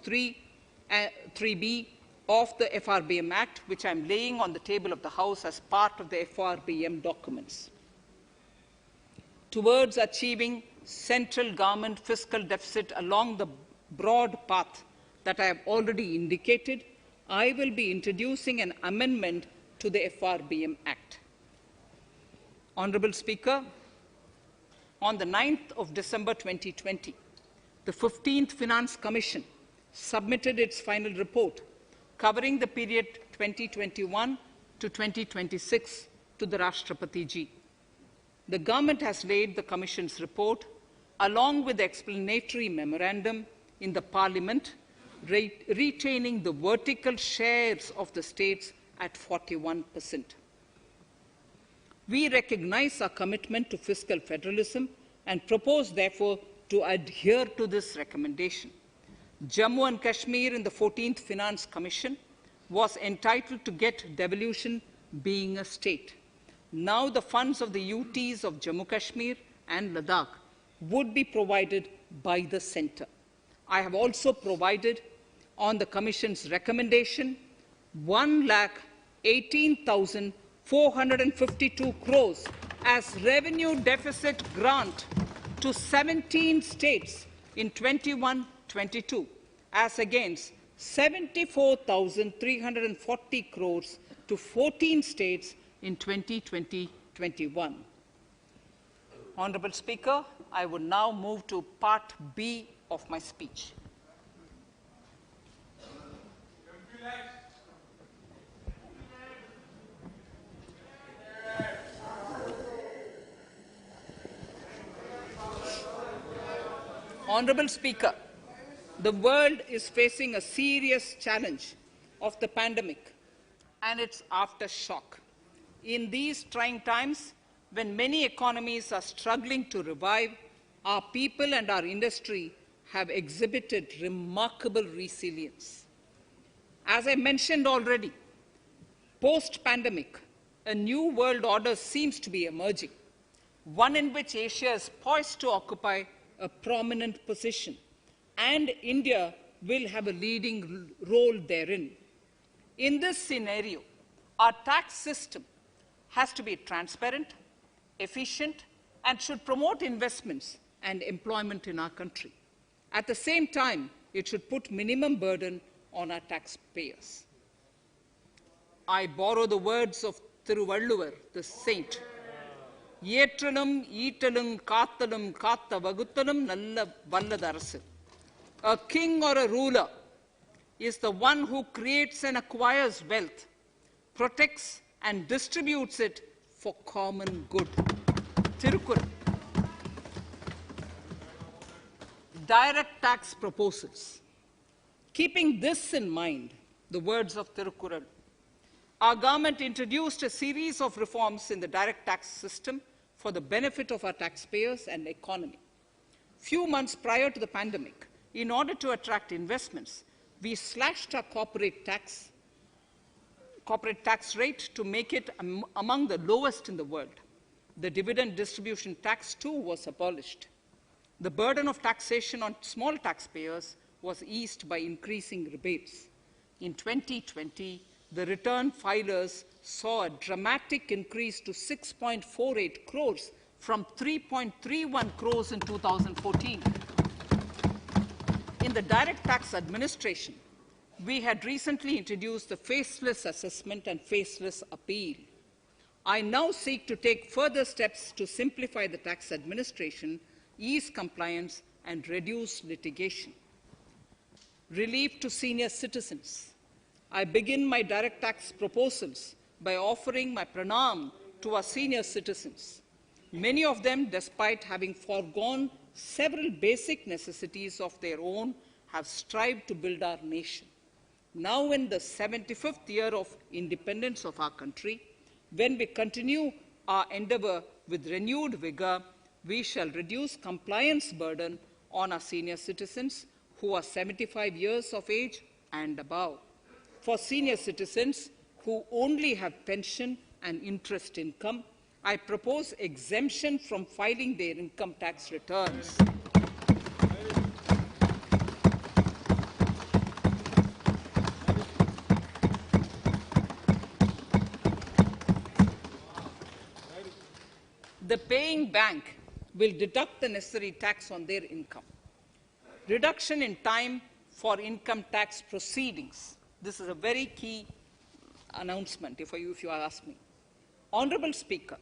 3b of the FRBM Act, which I am laying on the table of the House as part of the FRBM documents. Towards achieving central government fiscal deficit along the broad path that I have already indicated, I will be introducing an amendment to the FRBM Act. Honourable Speaker, on the 9th of December 2020, the 15th Finance Commission submitted its final report covering the period 2021 to 2026 to the Rashtrapati Ji. The government has laid the Commission's report along with the explanatory memorandum in the Parliament, retaining the vertical shares of the states at 41%. We recognize our commitment to fiscal federalism and propose, therefore, to adhere to this recommendation. Jammu and Kashmir in the 14th Finance Commission was entitled to get devolution being a state. Now the funds of the UTs of Jammu Kashmir and Ladakh would be provided by the centre. I have also provided, on the Commission's recommendation, 1,18,452 crores as revenue deficit grant to 17 states in 21-22, as against 74,340 crores to 14 states in 2020-21. Honourable Speaker, I would now move to Part B of my speech. Honourable Speaker, the world is facing a serious challenge of the pandemic and its aftershock. In these trying times, when many economies are struggling to revive, our people and our industry have exhibited remarkable resilience. As I mentioned already, post-pandemic, a new world order seems to be emerging, one in which Asia is poised to occupy a prominent position, and India will have a leading role therein. In this scenario, our tax system has to be transparent, efficient, and should promote investments and employment in our country. At the same time, it should put minimum burden on our taxpayers. I borrow the words of Thiruvalluvar, the saint. ஏற்றலும் ஈட்டலும் காத்தலும் காத்த வகுத்தலும் நல்ல வல்லது அரசு. A king or a ruler is the one who creates and acquires wealth, protects and distributes it for common good. Tirukkural. Direct tax proposals. Keeping this in mind, the words of Tirukkural, our government introduced a series of reforms in the direct tax system for the benefit of our taxpayers and economy. Few months prior to the pandemic, in order to attract investments, we slashed our corporate tax rate to make it among the lowest in the world. The dividend distribution tax too was abolished. The burden of taxation on small taxpayers was eased by increasing rebates. In 2020, the return filers saw a dramatic increase to 6.48 crores from 3.31 crores in 2014. In the direct tax administration, we had recently introduced the faceless assessment and faceless appeal. I now seek to take further steps to simplify the tax administration, ease compliance, and reduce litigation. Relief to senior citizens. I begin my direct tax proposals by offering my pranam to our senior citizens. Many of them, despite having foregone several basic necessities of their own, have strived to build our nation. Now, in the 75th year of independence of our country, when we continue our endeavor with renewed vigor, we shall reduce compliance burden on our senior citizens who are 75 years of age and above. For senior citizens who only have pension and interest income, I propose exemption from filing their income tax returns. The paying bank will deduct the necessary tax on their income. Reduction in time for income tax proceedings. This is a very key announcement, if you ask me. Honourable Speaker,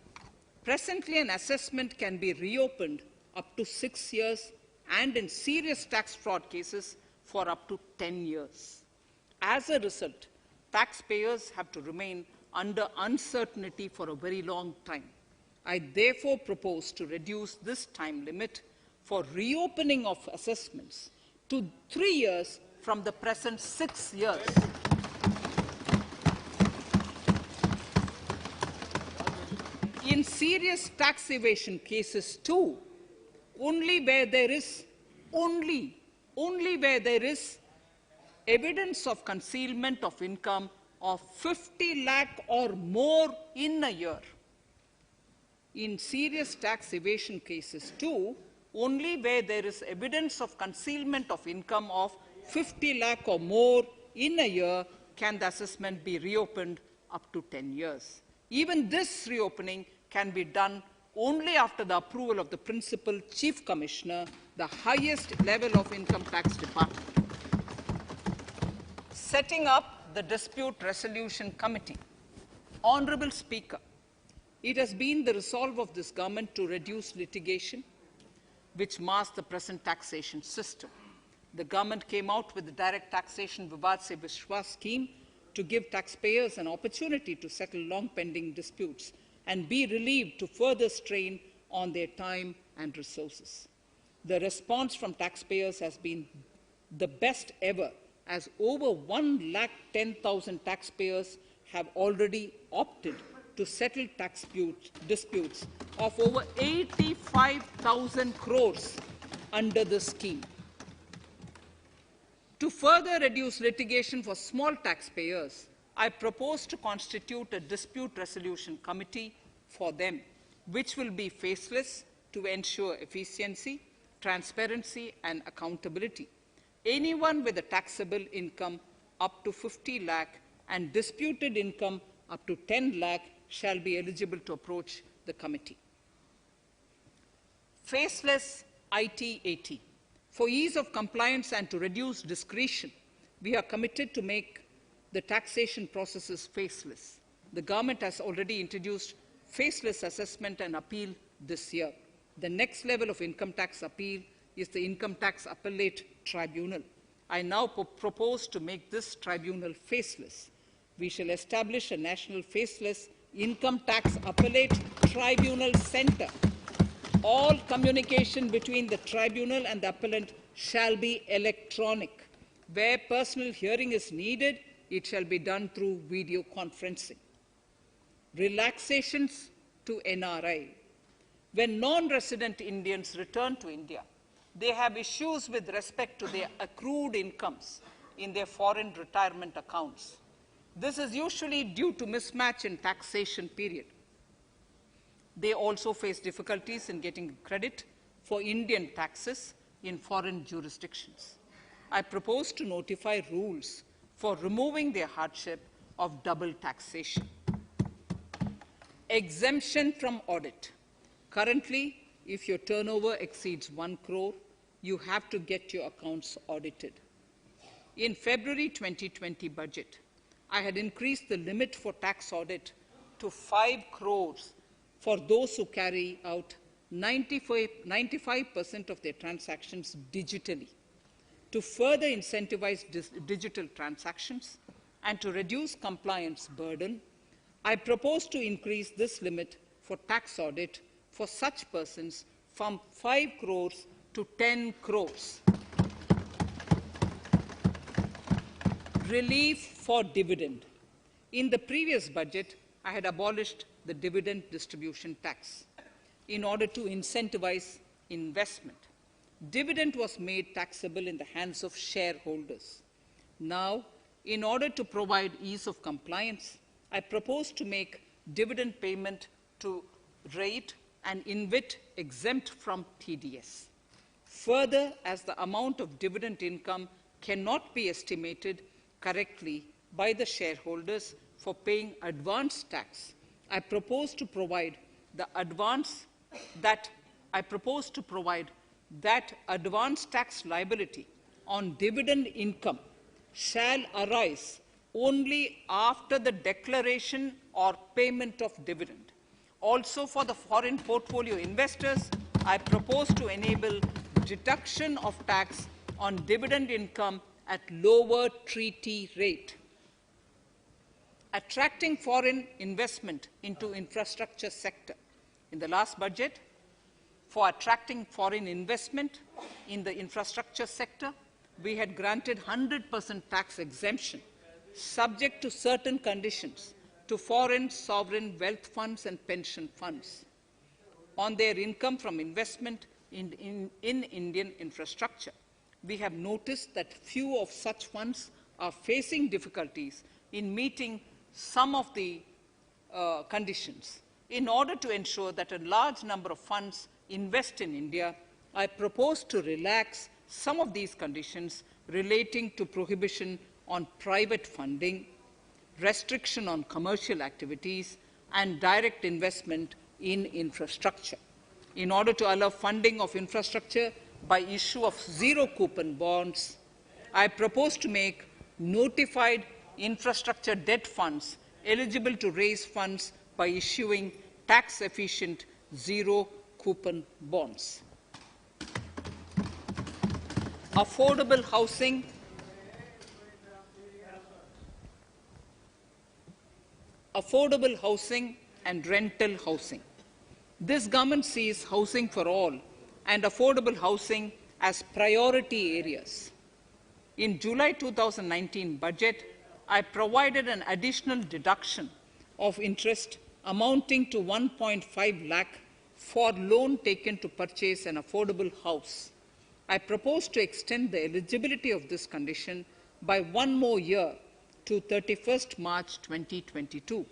presently an assessment can be reopened up to 6 years and in serious tax fraud cases for up to 10 years. As a result, taxpayers have to remain under uncertainty for a very long time. I therefore propose to reduce this time limit for reopening of assessments to 3 years from the present 6 years. In serious tax evasion cases too, only where there is evidence of concealment of income of 50 lakh or more in a year. In serious tax evasion cases too, only where there is evidence of concealment of income of 50 lakh or more in a year can the assessment be reopened up to 10 years. Even this reopening can be done only after the approval of the Principal Chief Commissioner, the highest level of Income Tax Department. Setting up the Dispute Resolution Committee. Honourable Speaker, it has been the resolve of this government to reduce litigation, which mars the present taxation system. The government came out with the Direct Taxation Vivad Se Vishwas scheme to give taxpayers an opportunity to settle long-pending disputes and be relieved to further strain on their time and resources. The response from taxpayers has been the best ever, as over 110,000 taxpayers have already opted to settle tax disputes of over 85,000 crores under the scheme. To further reduce litigation for small taxpayers, I propose to constitute a dispute resolution committee for them, which will be faceless to ensure efficiency, transparency, and accountability. Anyone with a taxable income up to 50 lakh and disputed income up to 10 lakh shall be eligible to approach the committee. Faceless IT-AT. For ease of compliance and to reduce discretion, we are committed to make the taxation processes faceless. The government has already introduced faceless assessment and appeal this year. The next level of income tax appeal is the Income Tax Appellate Tribunal. I now propose to make this tribunal faceless. We shall establish a national faceless Income Tax Appellate Tribunal Center. All communication between the tribunal and the appellant shall be electronic. Where personal hearing is needed, it shall be done through video conferencing. Relaxations to NRI. When non-resident Indians return to India, they have issues with respect to their accrued incomes in their foreign retirement accounts. This is usually due to mismatch in taxation period. They also face difficulties in getting credit for Indian taxes in foreign jurisdictions. I propose to notify rules for removing their hardship of double taxation. Exemption from audit. Currently, if your turnover exceeds 1 crore, you have to get your accounts audited. In February 2020 budget, I had increased the limit for tax audit to 5 crores for those who carry out 95% of their transactions digitally. To further incentivize digital transactions and to reduce compliance burden, I propose to increase this limit for tax audit for such persons from 5 crores to 10 crores. Relief for dividend. In the previous budget, I had abolished the dividend distribution tax in order to incentivize investment. Dividend was made taxable in the hands of shareholders. Now, in order to provide ease of compliance, I propose to make dividend payment to rate and InvIT exempt from TDS. Further, as the amount of dividend income cannot be estimated correctly by the shareholders for paying advance tax, I propose to provide that advance tax liability on dividend income shall arise only after the declaration or payment of dividend. Also, for the foreign portfolio investors, I propose to enable deduction of tax on dividend income at lower treaty rate. Attracting foreign investment into infrastructure sector. In the last budget, for attracting foreign investment in the infrastructure sector, we had granted 100% tax exemption, subject to certain conditions, to foreign sovereign wealth funds and pension funds on their income from investment in Indian infrastructure. We have noticed that few of such funds are facing difficulties in meeting some of the conditions. In order to ensure that a large number of funds invest in India, I propose to relax some of these conditions relating to prohibition on private funding, restriction on commercial activities, and direct investment in infrastructure. In order to allow funding of infrastructure by issue of zero-coupon bonds, I propose to make notified infrastructure debt funds eligible to raise funds by issuing tax-efficient zero-coupon bonds. Affordable housing. Affordable housing and rental housing. This government sees housing for all and affordable housing as priority areas. In July 2019 budget, I provided an additional deduction of interest amounting to 1.5 lakh for loan taken to purchase an affordable house. I propose to extend the eligibility of this condition by 1 more year to 31st March 2022.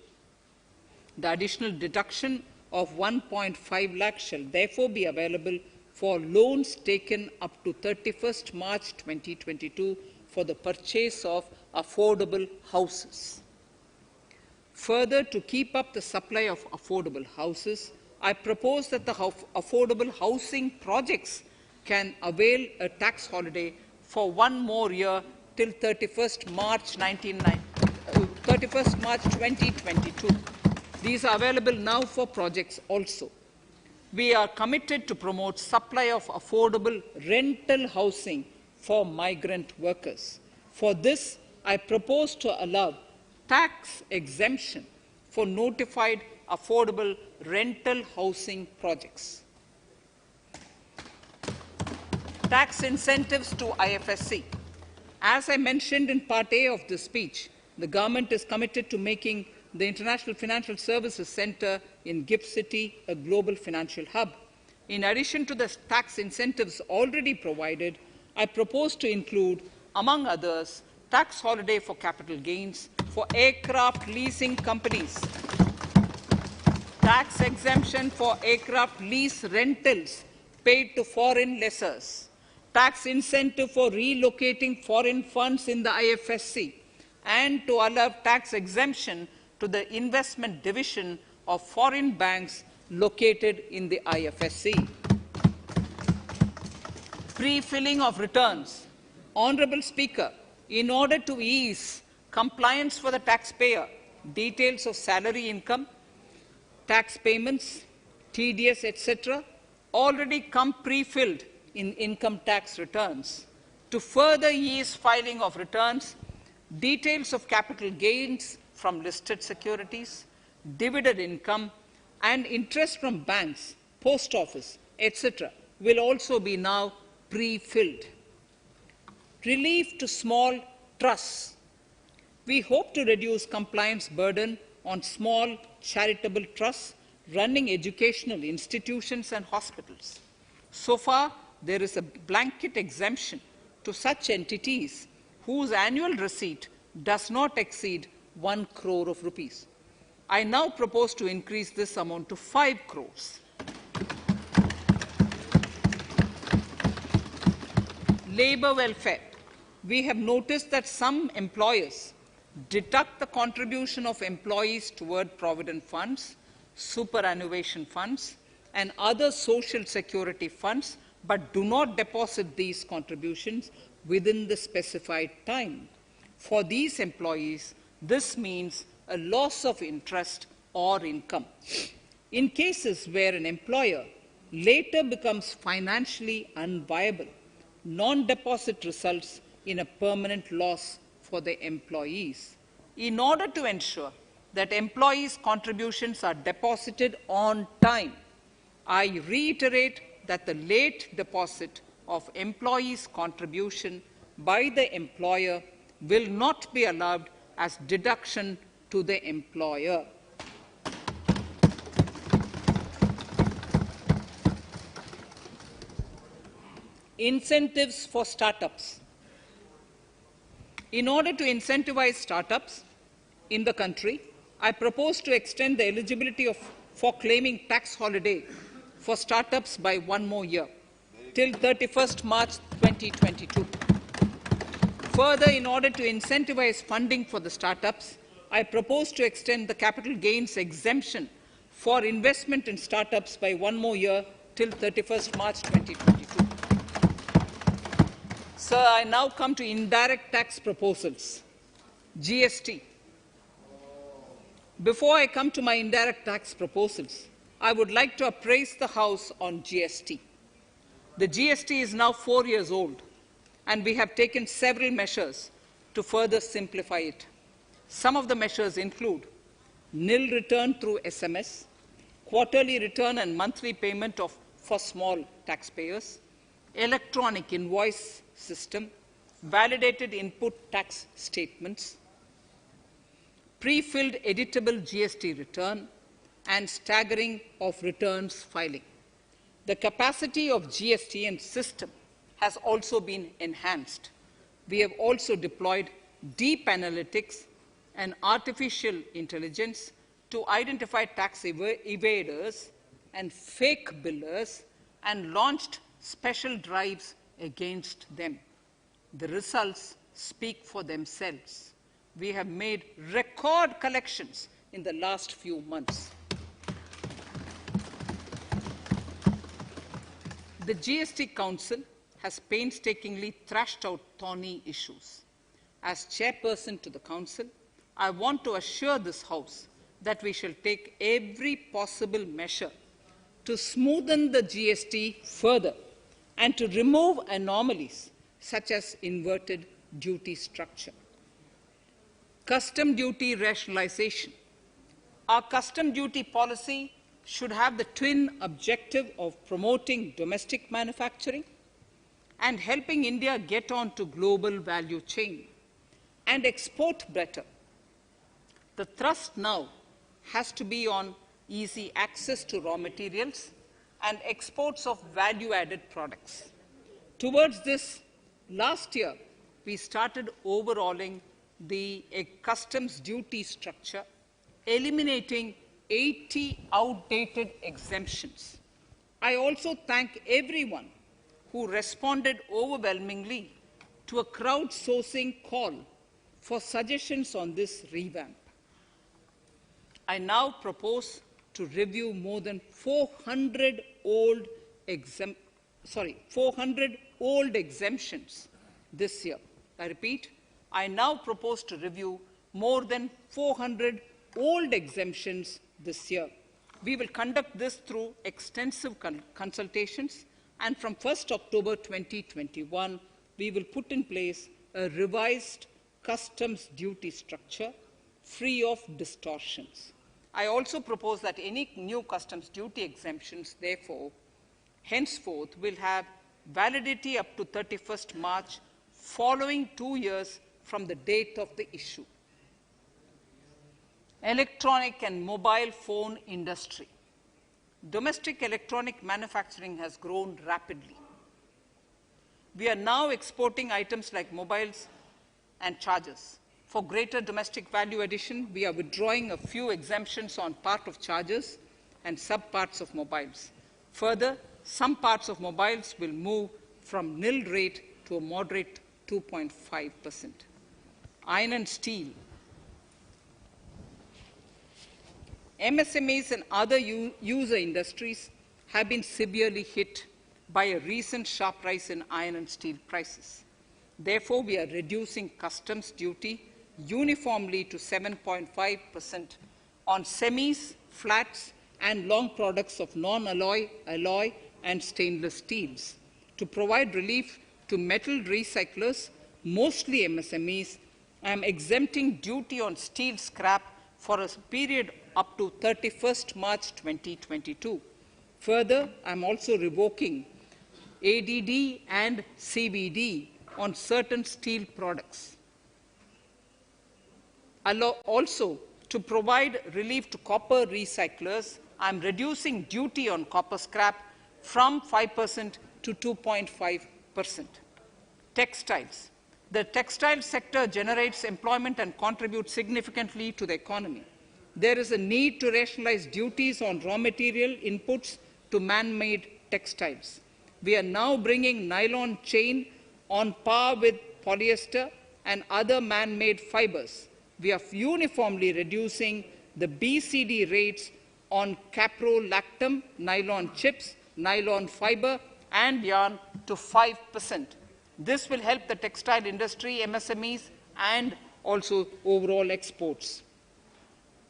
The additional deduction of 1.5 lakh shall therefore be available for loans taken up to 31st March 2022 for the purchase of affordable houses. Further, to keep up the supply of affordable houses, I propose that the affordable housing projects can avail a tax holiday for one more year till 31st March 2022. These are available now for projects also. We are committed to promote supply of affordable rental housing for migrant workers. For this, I propose to allow tax exemption for notified affordable rental housing projects. Tax incentives to IFSC. As I mentioned in Part A of this speech, the government is committed to making the International Financial Services Center in GIFT City a global financial hub. In addition to the tax incentives already provided, I propose to include, among others, tax holiday for capital gains for aircraft leasing companies, tax exemption for aircraft lease rentals paid to foreign lessors, tax incentive for relocating foreign funds in the IFSC, and to allow tax exemption to the investment division of foreign banks located in the IFSC. Pre-filling of returns. Honourable Speaker, in order to ease compliance for the taxpayer, details of salary income, tax payments, TDS, etc., already come pre-filled in income tax returns. To further ease filing of returns, details of capital gains from listed securities, dividend income, and interest from banks, post office, etc., will also be now pre-filled. Relief to small trusts. We hope to reduce compliance burden on small charitable trusts running educational institutions and hospitals. So far, there is a blanket exemption to such entities whose annual receipt does not exceed 1 crore of rupees. I now propose to increase this amount to 5 crores. Labour welfare. We have noticed that some employers deduct the contribution of employees toward provident funds, superannuation funds, and other social security funds, but do not deposit these contributions within the specified time. For these employees, this means a loss of interest or income. In cases where an employer later becomes financially unviable, non-deposit results in a permanent loss for the employees. In order to ensure that employees' contributions are deposited on time, I reiterate that the late deposit of employees' contribution by the employer will not be allowed as deduction to the employer. Incentives for startups. In order to incentivize startups in the country, I propose to extend the eligibility for claiming tax holiday for startups by 1 more year, till 31st March 2022. Further, in order to incentivize funding for the startups, I propose to extend the capital gains exemption for investment in startups by 1 more year till 31st March 2022. Sir, I now come to indirect tax proposals. GST. Before I come to my indirect tax proposals, I would like to appraise the House on GST. The GST is now 4 years old, and we have taken several measures to further simplify it. Some of the measures include nil return through SMS, quarterly return and monthly payment for small taxpayers, electronic invoice system, validated input tax statements, pre-filled editable GST return, and staggering of returns filing. The capacity of GST and system has also been enhanced. We have also deployed deep analytics and artificial intelligence to identify tax evaders and fake billers and launched special drives against them. The results speak for themselves. We have made record collections in the last few months. The GST Council has painstakingly thrashed out thorny issues. As chairperson to the Council, I want to assure this House that we shall take every possible measure to smoothen the GST further and to remove anomalies such as inverted duty structure. Custom duty rationalization. Our custom duty policy should have the twin objective of promoting domestic manufacturing and helping India get on to global value chain and export better. The thrust now has to be on easy access to raw materials and exports of value-added products. Towards this, last year, we started overhauling the customs duty structure, eliminating 80 outdated exemptions. I also thank everyone who responded overwhelmingly to a crowdsourcing call for suggestions on this revamp. I now propose to review more than 400 old exemptions this year. I repeat, I now propose to review more than 400 old exemptions this year. We will conduct this through extensive consultations, and from 1st October 2021, we will put in place a revised customs duty structure free of distortions. I also propose that any new customs duty exemptions, therefore, henceforth will have validity up to 31st March, following 2 years from the date of the issue. Electronic and mobile phone industry. Domestic electronic manufacturing has grown rapidly. We are now exporting items like mobiles and chargers. For greater domestic value addition, we are withdrawing a few exemptions on part of chargers and sub-parts of mobiles. Further, some parts of mobiles will move from nil rate to a moderate 2.5%. Iron and steel. MSMEs and other user industries have been severely hit by a recent sharp rise in iron and steel prices. Therefore, we are reducing customs duty uniformly to 7.5% on semis, flats, and long products of non-alloy, alloy, and stainless steels. To provide relief to metal recyclers, mostly MSMEs, I am exempting duty on steel scrap for a period up to 31st March 2022. Further, I am also revoking ADD and CVD on certain steel products. Also, to provide relief to copper recyclers, I am reducing duty on copper scrap from 5% to 2.5%. Textiles. The textile sector generates employment and contributes significantly to the economy. There is a need to rationalize duties on raw material inputs to man-made textiles. We are now bringing nylon chain on par with polyester and other man-made fibers. We are uniformly reducing the BCD rates on caprolactam, nylon chips, nylon fiber, and yarn to 5%. This will help the textile industry, MSMEs, and also overall exports.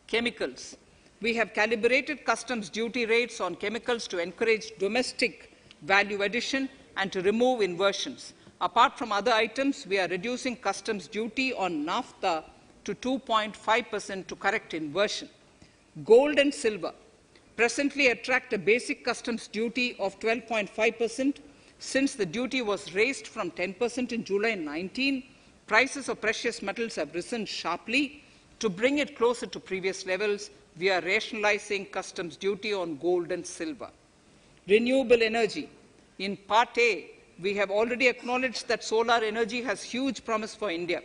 Chemicals. We have calibrated customs duty rates on chemicals to encourage domestic value addition and to remove inversions. Apart from other items, we are reducing customs duty on naphtha to 2.5% to correct inversion. Gold and silver presently attract a basic customs duty of 12.5%. Since the duty was raised from 10% in July 19, prices of precious metals have risen sharply. To bring it closer to previous levels, we are rationalizing customs duty on gold and silver. Renewable energy. In Part A, we have already acknowledged that solar energy has huge promise for India.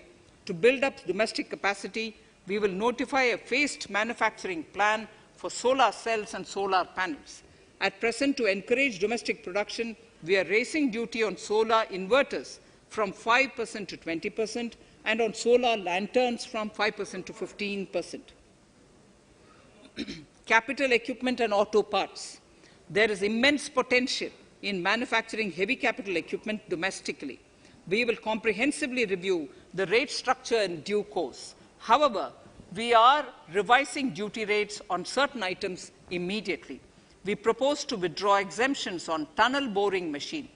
To build up domestic capacity, we will notify a phased manufacturing plan for solar cells and solar panels. At present, to encourage domestic production, we are raising duty on solar inverters from 5% to 20% and on solar lanterns from 5% to 15%. Capital equipment and auto parts. There is immense potential in manufacturing heavy capital equipment domestically. We will comprehensively review the rate structure in due course. However, we are revising duty rates on certain items immediately. We propose to withdraw exemptions on tunnel boring machine.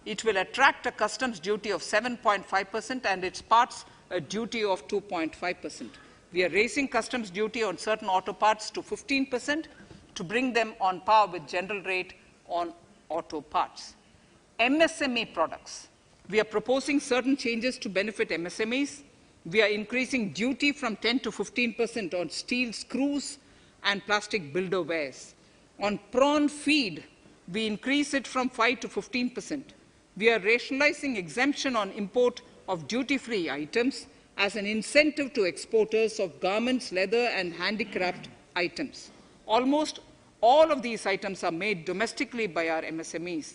It will attract a customs duty of 7.5% and its parts a duty of 2.5%. We are raising customs duty on certain auto parts to 15% to bring them on par with general rate on auto parts. MSME products. We are proposing certain changes to benefit MSMEs. We are increasing duty from 10 to 15% on steel screws and plastic builder wares. On prawn feed, we increase it from 5 to 15%. We are rationalizing exemption on import of duty-free items as an incentive to exporters of garments, leather, and handicraft items. Almost all of these items are made domestically by our MSMEs.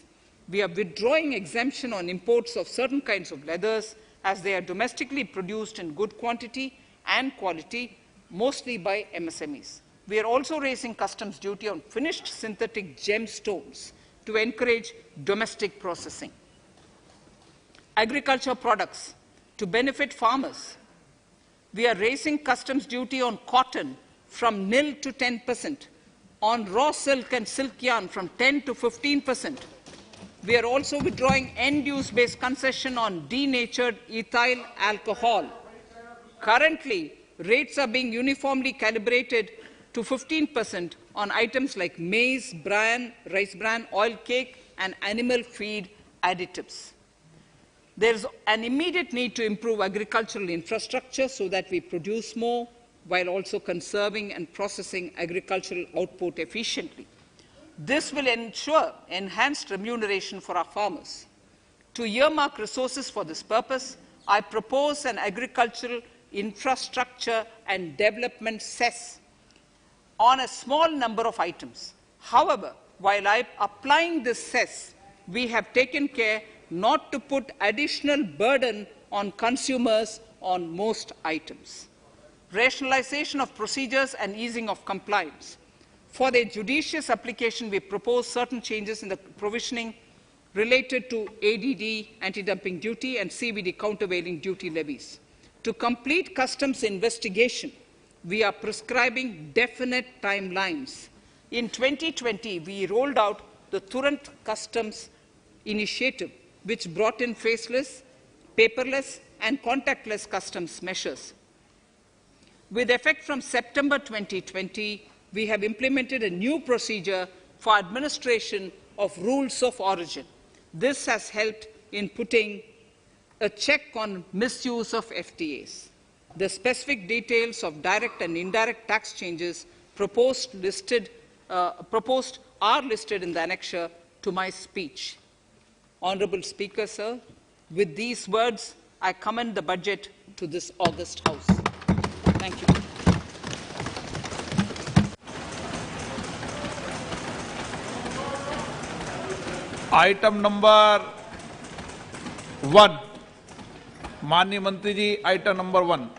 We are withdrawing exemption on imports of certain kinds of leathers as they are domestically produced in good quantity and quality, mostly by MSMEs. We are also raising customs duty on finished synthetic gemstones to encourage domestic processing. Agriculture products to benefit farmers. We are raising customs duty on cotton from nil to 10%, on raw silk and silk yarn from 10 to 15%. We are also withdrawing end-use-based concession on denatured ethyl alcohol. Currently, rates are being uniformly calibrated to 15% on items like maize, bran, rice bran, oil cake, and animal feed additives. There is an immediate need to improve agricultural infrastructure so that we produce more while also conserving and processing agricultural output efficiently. This will ensure enhanced remuneration for our farmers. To earmark resources for this purpose, I propose an agricultural infrastructure and development cess on a small number of items. However, while applying this cess, we have taken care not to put additional burden on consumers on most items. Rationalization of procedures and easing of compliance. For their judicious application, we propose certain changes in the provisioning related to ADD, anti-dumping duty, and CVD, countervailing duty levies. To complete customs investigation, we are prescribing definite timelines. In 2020, we rolled out the Turant Customs Initiative, which brought in faceless, paperless, and contactless customs measures. With effect from September 2020, we have implemented a new procedure for administration of rules of origin. This has helped in putting a check on misuse of FTAs. The specific details of direct and indirect tax changes proposed are listed in the annexure to my speech. Honourable Speaker, sir, with these words, I commend the budget to this august House. Thank you. Item number 1, माननीय मंत्री जी, item number 1.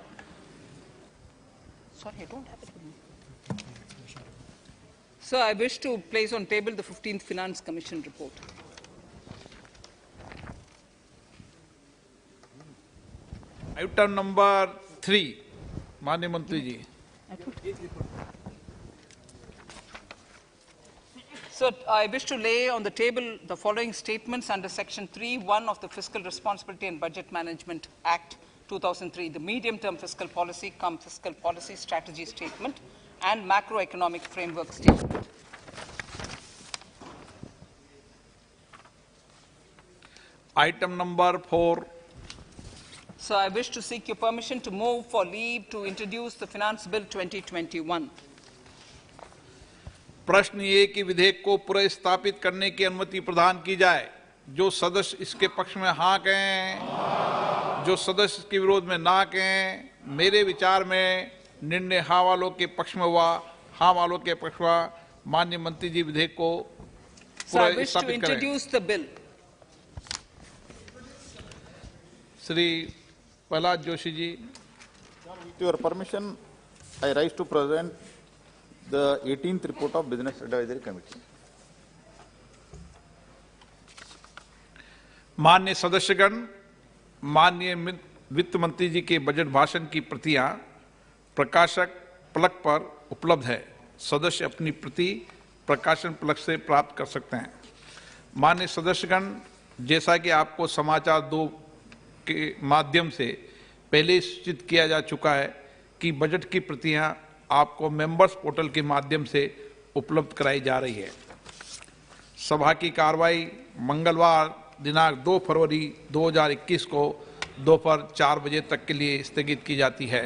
Sorry, I don't have it with me. Sir, I wish to place on table the 15th Finance Commission report. Item number 3, माननीय मंत्री जी. Sir, I wish to lay on the table the following statements under Section 3(1) of the Fiscal Responsibility and Budget Management Act 2003, the medium-term fiscal policy, fiscal policy strategy statement, and macroeconomic framework statement. Item number 4. So I wish to seek your permission to move for leave to introduce the Finance Bill 2021. प्रश्न ये कि विधेयक को पुनर्स्थापित करने की अनुमति प्रदान की जाए. जो सदस्य इसके पक्ष में हाँ कहें, जो सदस्य इसके विरोध में ना कहें. मेरे विचार में निर्णय हाँ वालों के पक्ष में हुआ, हाँ वालों के पक्ष हुआ. माननीय मंत्री जी विधेयक को पुनर्स्थापित करें. Shri Prahlad Joshi ji. With your permission, I rise to present the 18th report of Business Advisory Committee. माननीय सदस्यगण, माननीय वित्त मंत्री जी के बजट भाषण की प्रतियां प्रकाशक फलक पर उपलब्ध है। सदस्य अपनी प्रति प्रकाशन फलक से प्राप्त कर सकते हैं। माननीय सदस्यगण, जैसा कि आपको समाचार 2 के माध्यम से पहले सूचित किया जा चुका है कि बजट की प्रतियां आपको मेंबर्स पोर्टल के माध्यम से उपलब्ध कराई जा रही है। सभा की कार्रवाई मंगलवार दिनांक 2 फरवरी 2021 को दोपहर 4 बजे तक के लिए स्थगित की जाती है।